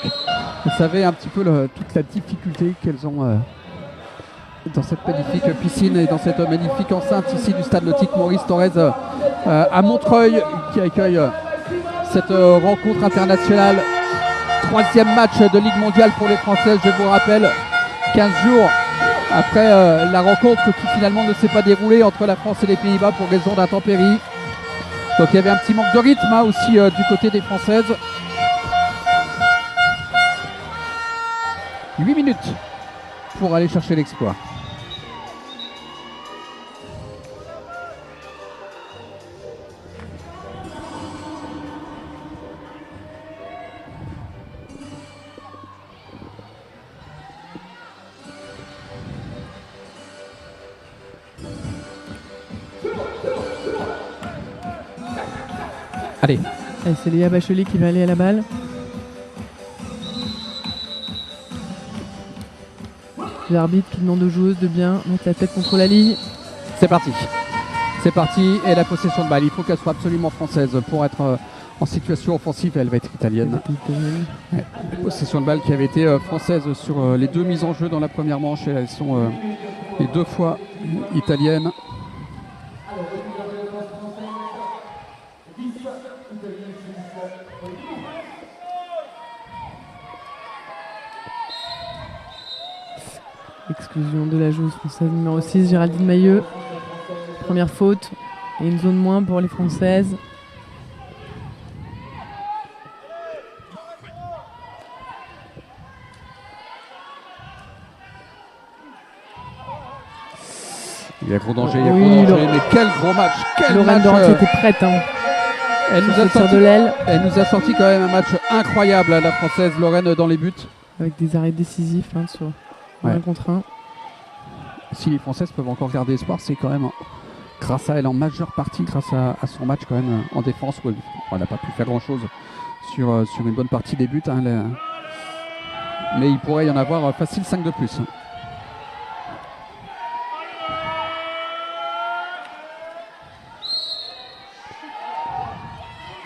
vous savez un petit peu toute la difficulté qu'elles ont dans cette magnifique piscine et dans cette magnifique enceinte ici du stade nautique Maurice Thorez à Montreuil, qui accueille cette rencontre internationale. 3e match de Ligue mondiale pour les Françaises, je vous rappelle. 15 jours après la rencontre qui finalement ne s'est pas déroulée entre la France et les Pays-Bas pour raison d'intempéries. Donc il y avait un petit manque de rythme aussi du côté des Françaises. 8 minutes pour aller chercher l'exploit. Allez. C'est Léa Bachelier qui va aller à la balle. L'arbitre qui demande aux joueuses de bien mettre la tête contre la ligne. C'est parti. C'est parti. Et la possession de balle, il faut qu'elle soit absolument française pour être en situation offensive. Elle va être italienne. Ouais. Possession de balle qui avait été française sur les 2 mises en jeu dans la première manche. Et elles sont les 2 fois italiennes. Exclusion de la joueuse française numéro 6, Géraldine Mailleux. Première faute et une zone moins pour les Françaises. Il y a gros danger, mais quel gros match. Lorraine Dorantier était prête. Elle nous a sorti quand même un match incroyable, la Française Lorraine dans les buts. Avec des arrêts décisifs sur 1 contre 1. Si les Françaises peuvent encore garder espoir, c'est quand même grâce à elle en majeure partie, grâce à son match quand même en défense, où elle n'a pas pu faire grand chose sur une bonne partie des buts. Mais il pourrait y en avoir facile 5 de plus.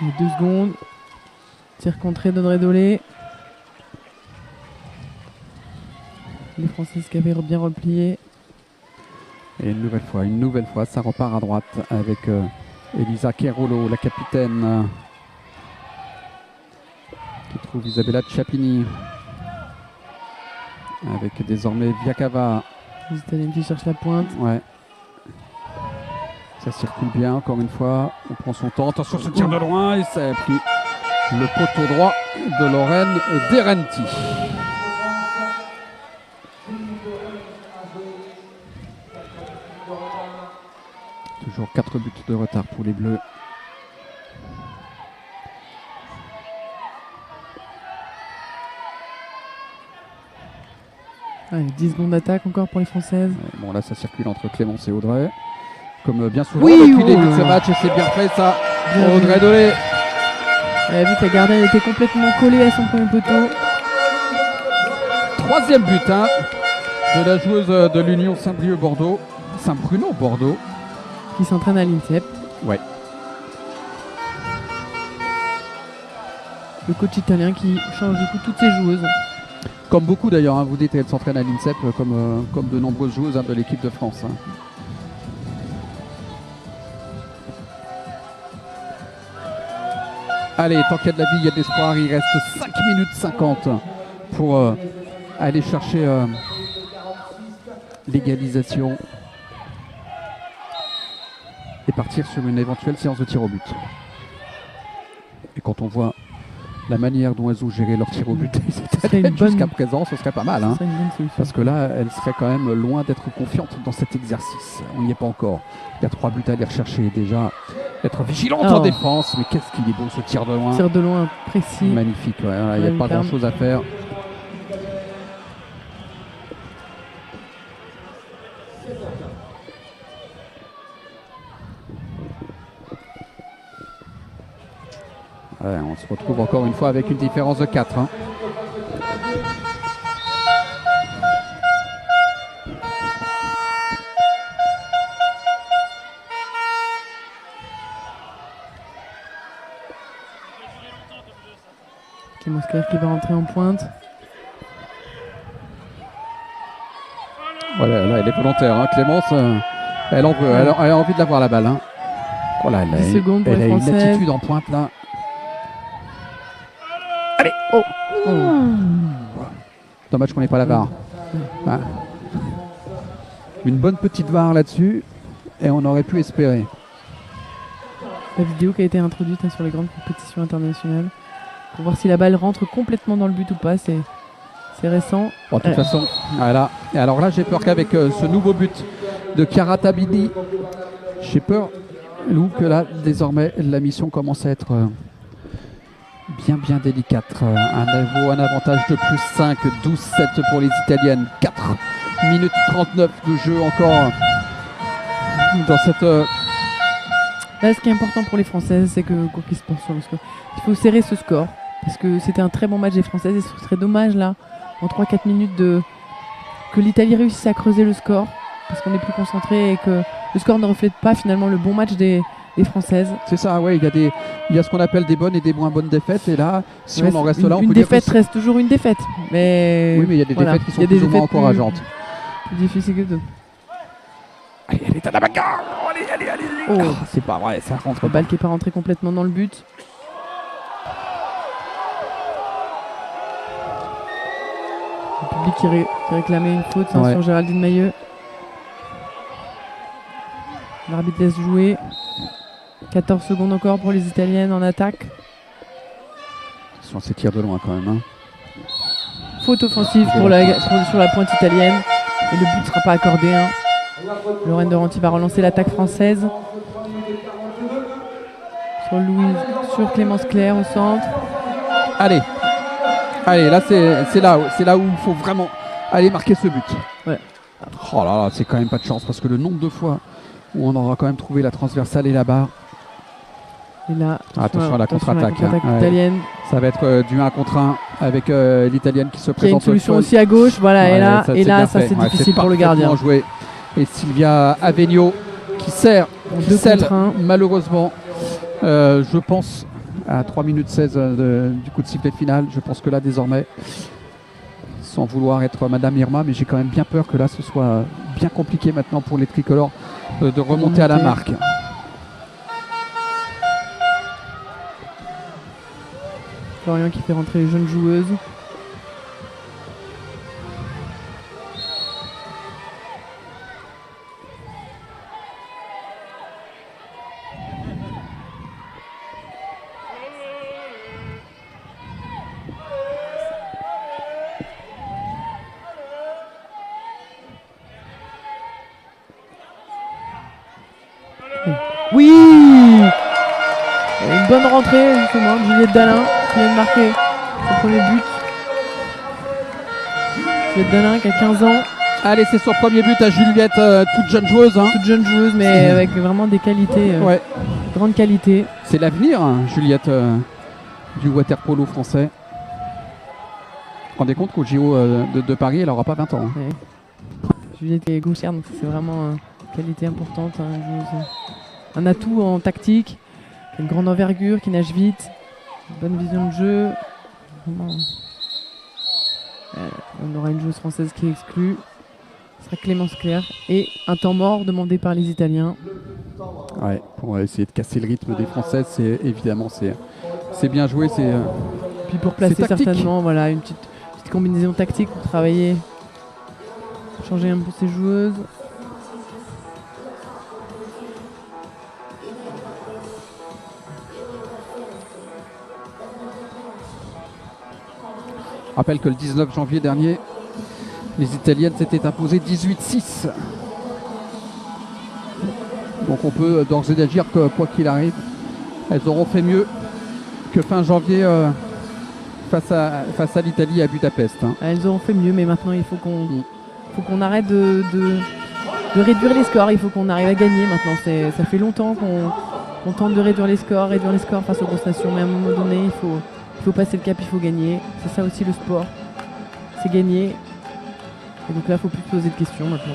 Il y a 2 secondes. Tir contré d'Audrey Dolé. Les Françaises qui avaient bien replié. Et une nouvelle fois, ça repart à droite avec Elisa Kerolo, la capitaine, qui trouve Isabella Ciappini. Avec désormais Viakava. Les Italiennes qui cherchent la pointe. Ouais. Ça circule bien, encore une fois. On prend son temps. Attention, ce tir de loin. Et ça a pris le poteau droit de Lorraine Derenti. Toujours 4 buts de retard pour les Bleus. Allez, 10 secondes d'attaque encore pour les Françaises. Bon, là, ça circule entre Clémence et Audrey. Comme bien souvent depuis le début de ce match, et c'est bien fait ça. Bien Audrey Dolé. Elle a vu que la gardienne était complètement collée à son premier poteau. 3e but de la joueuse de l'Union Saint-Bruno Bordeaux. Qui s'entraîne à l'INSEP. Ouais. le coach italien qui change du coup toutes ses joueuses. Comme beaucoup d'ailleurs, hein, vous dites qu'elle s'entraîne à l'INSEP comme de nombreuses joueuses de l'équipe de France. Hein. Allez, tant qu'il y a de la vie, il y a de l'espoir. Il reste 5 minutes 50 pour aller chercher l'égalisation et partir sur une éventuelle séance de tir au but. Et quand on voit la manière dont elles ont géré leur tir au but jusqu'à présent, ce serait pas mal. Hein, parce que là, elles seraient quand même loin d'être confiantes dans cet exercice. On n'y est pas encore. Il y a 3 buts à aller rechercher déjà. Être vigilante en défense. Mais qu'est-ce qu'il est beau ce tir de loin. Tir de loin précis. Magnifique. Ouais, il n'y a pas grand chose à faire. Ouais, on se retrouve encore une fois avec une différence de 4. Hein. Clémence Claire qui va rentrer en pointe. Voilà, là, elle est volontaire. Hein. Clémence, elle en veut. Elle a envie de l'avoir la balle. Hein. Voilà, elle a une attitude en pointe là. Allez, Dommage qu'on n'ait pas la VAR. Ah. Une bonne petite VAR là-dessus et on aurait pu espérer. La vidéo qui a été introduite sur les grandes compétitions internationales pour voir si la balle rentre complètement dans le but ou pas. C'est récent. Bon, de toute façon, voilà. Et alors là, j'ai peur qu'avec ce nouveau but de Chiara Tabini, j'ai peur, Lou, que là, désormais, la mission commence à être bien délicate. Un avantage de plus 5, 12-7 pour les Italiennes. 4 minutes 39 de jeu encore dans cette... Là, ce qui est important pour les Françaises, c'est que quoi qu'il se pense sur le score, il faut serrer ce score. Parce que c'était un très bon match des Françaises et ce serait dommage là, en 3-4 minutes, que l'Italie réussisse à creuser le score. Parce qu'on est plus concentré et que le score ne reflète pas finalement le bon match des Françaises. C'est ça, ouais, il y a ce qu'on appelle des bonnes et des moins bonnes défaites. Et là, si on en reste là, on peut dire que une défaite reste toujours une défaite. Mais oui, mais il y a des défaites qui sont plus ou moins encourageantes. Plus difficile que d'autres. Allez, elle est à la bagarre. Allez. Oh, c'est pas vrai, ça rentre. La balle qui n'est pas rentrée complètement dans le but. Le public qui réclamait une faute sur Géraldine Mailleux. L'arbitre laisse jouer. 14 secondes encore pour les Italiennes en attaque. Attention à ces tirs de loin quand même. Hein. Faute offensive sur la pointe italienne. Et le but ne sera pas accordé. Hein. Lorraine de Ranty va relancer l'attaque française. Sur Clémence Claire au centre. Allez, là c'est là où il faut vraiment aller marquer ce but. Ouais. Oh là là, c'est quand même pas de chance parce que le nombre de fois où on aura quand même trouvé la transversale et la barre. Et là, attention à la contre-attaque italienne. Ça va être du 1 contre 1 avec l'Italienne qui se présente. Il y a une solution aussi à gauche, voilà. Et là, ça c'est difficile pour le gardien. Joué. Et Sylvia Avegno qui scelle malheureusement. Je pense à 3 minutes 16 du coup de sifflet final. Je pense que là désormais, sans vouloir être Madame Irma, mais j'ai quand même bien peur que là ce soit bien compliqué maintenant pour les tricolores de remonter à la marque. Florian qui fait rentrer les jeunes joueuses. Oui, une bonne rentrée justement de Juliette Dalin qui vient de marquer son premier but. Juliette Dalin qui a 15 ans. Allez, c'est son premier but à Juliette, toute jeune joueuse. Hein. Toute jeune joueuse, mais avec vraiment des qualités, grande qualité. C'est l'avenir, hein, Juliette, du water-polo français. Vous vous rendez compte qu'au JO de Paris, elle n'aura pas 20 ans. Hein. Ouais. Juliette est gauchère, donc c'est vraiment une qualité importante. Un atout en tactique, une grande envergure, qui nage vite, Bonne vision de jeu. On aura une joueuse française qui est exclue. Ce sera Clémence Claire. Et un temps mort demandé par les Italiens. Ouais, pour essayer de casser le rythme des Françaises, c'est bien joué. Puis pour placer certainement voilà, une petite combinaison tactique pour travailler, changer un peu ses joueuses. Je rappelle que le 19 janvier dernier, les Italiennes s'étaient imposées 18-6. Donc on peut d'ores et déjà dire que quoi qu'il arrive, elles auront fait mieux que fin janvier face à l'Italie à Budapest. Elles auront fait mieux, mais maintenant il faut qu'on arrête de réduire les scores. Il faut qu'on arrive à gagner maintenant. Ça fait longtemps qu'on tente de réduire les scores face aux grosses nations, mais à un moment donné, il faut passer le cap, il faut gagner. C'est ça aussi le sport, c'est gagner. Et donc là, il ne faut plus se poser de questions maintenant.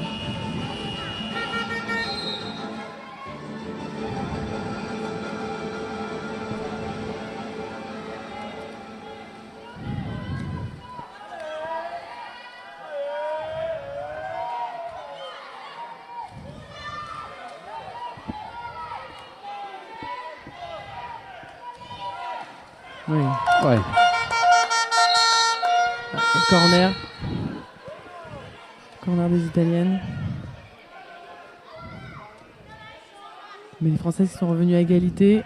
Oui. Ouais. Corner. Corner des Italiennes. Mais les Françaises sont revenues à égalité.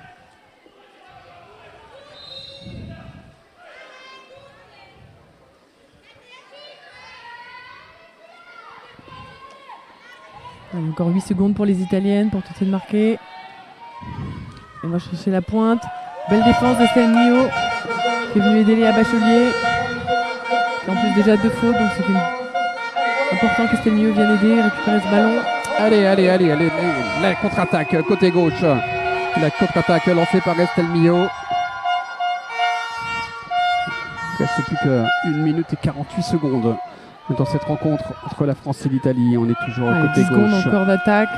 Allez, encore 8 secondes pour les Italiennes pour tenter de marquer. On va chercher la pointe. Belle défense d'Estelle Mio qui est venue aider Léa Bachelier. Qui en plus déjà 2 fautes, donc c'est important qu'Estelle Mio vienne aider, récupérer ce ballon. Allez, la contre-attaque côté gauche. La contre-attaque lancée par Estelle Mio. Il ne reste plus qu'1 minute et 48 secondes dans cette rencontre entre la France et l'Italie. On est toujours côté 10 secondes gauche. encore d'attaque.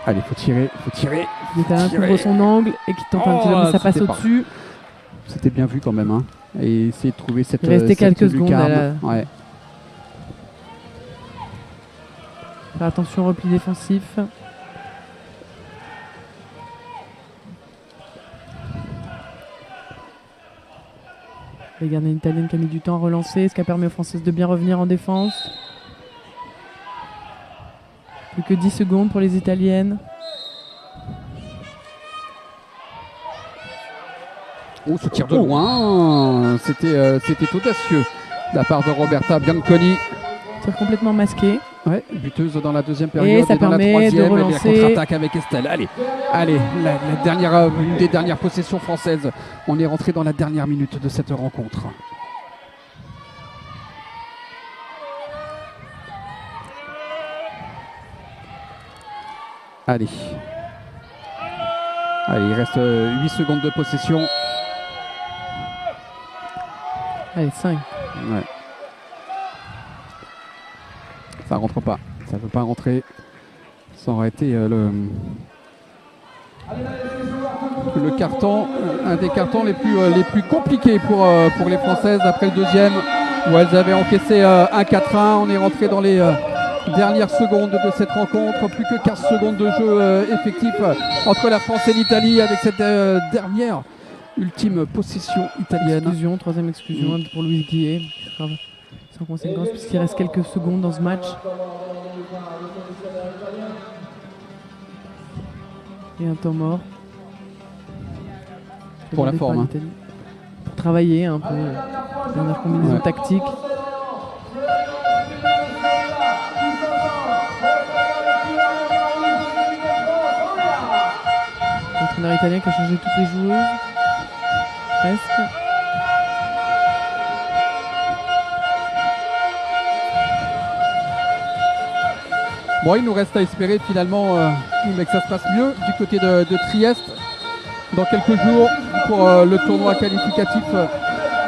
Allez, faut tirer. L'Italien couvre son angle et qui tente un petit peu, mais ça passe au-dessus. C'était bien vu quand même. Hein. Et essayer de trouver cette. Il restait quelques secondes. Ouais. Faire attention au repli défensif. Les gardiennes italiennes qui a mis du temps à relancer, ce qui a permis aux Françaises de bien revenir en défense. Plus que 10 secondes pour les Italiennes. Oh, ce tir de loin, c'était audacieux de la part de Roberta Bianconi. Tir complètement masqué. Ouais, buteuse dans la deuxième période et ça dans la permet de relancer. Et la contre-attaque avec Estelle. Allez, une des dernières possessions françaises. On est rentré dans la dernière minute de cette rencontre. Allez, il reste 8 secondes de possession. Allez, 5. Ouais. Ça rentre pas. Ça ne veut pas rentrer. Ça aurait été le carton, un des cartons les plus compliqués pour les Françaises après le deuxième où elles avaient encaissé un 4-1. On est rentré dans les dernières secondes de cette rencontre. Plus que 15 secondes de jeu effectif entre la France et l'Italie avec cette dernière ultime possession italienne. Troisième exclusion pour Louise Guillet. Sans conséquence puisqu'il reste quelques secondes dans ce match. Et un temps mort. Pour la forme. Pour travailler un peu. Dernière combinaison tactique. L'entraîneur italien qui a changé toutes les joueuses. Presque. Bon, il nous reste à espérer finalement que ça se passe mieux du côté de Trieste dans quelques jours pour le tournoi qualificatif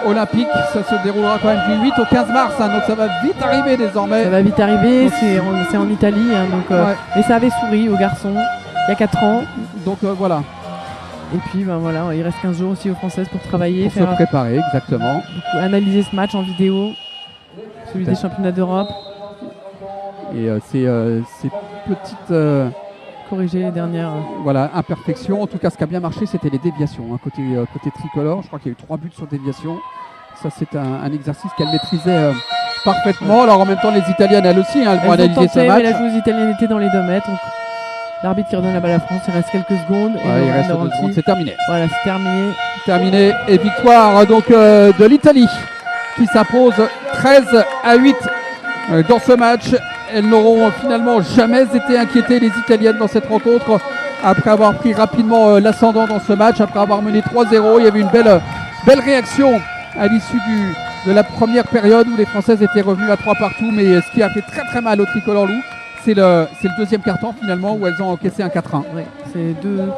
olympique. Ça se déroulera quand même du 8 au 15 mars, hein, donc ça va vite arriver désormais. Ça va vite arriver, c'est en Italie, hein, donc, et ça avait souri aux garçons il y a 4 ans. Donc voilà. Et puis voilà, il reste 15 jours aussi aux Françaises pour travailler, Pour se préparer, exactement. Analyser ce match en vidéo, celui des championnats d'Europe. Et ces petites corriger les dernières imperfections. En tout cas, ce qui a bien marché, c'était les déviations. Côté tricolore, je crois qu'il y a eu 3 buts sur déviation. Ça, c'est un exercice qu'elle maîtrisait parfaitement. Alors en même temps, les Italiennes, elles aussi, elles vont analyser ce match. Mais la joueuse italienne était dans les 2 mètres. Donc l'arbitre qui redonne la balle à la France, il reste quelques secondes. Il reste 2 secondes, c'est terminé. Voilà, c'est terminé. Terminé. Et victoire donc de l'Italie qui s'impose 13-8 dans ce match. Elles n'auront finalement jamais été inquiétées, les Italiennes, dans cette rencontre, après avoir pris rapidement l'ascendant dans ce match, après avoir mené 3-0. Il y avait une belle réaction à l'issue de la première période où les Françaises étaient revenues à 3 partout, mais ce qui a fait très très mal au tricolore loup, c'est le deuxième quart-temps finalement où elles ont encaissé un 4-1. Oui, c'est deux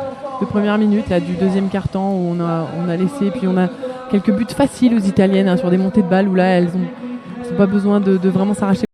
premières minutes là, du deuxième quart-temps où on a laissé, puis on a quelques buts faciles aux Italiennes sur des montées de balles où là elles n'ont pas besoin de vraiment s'arracher.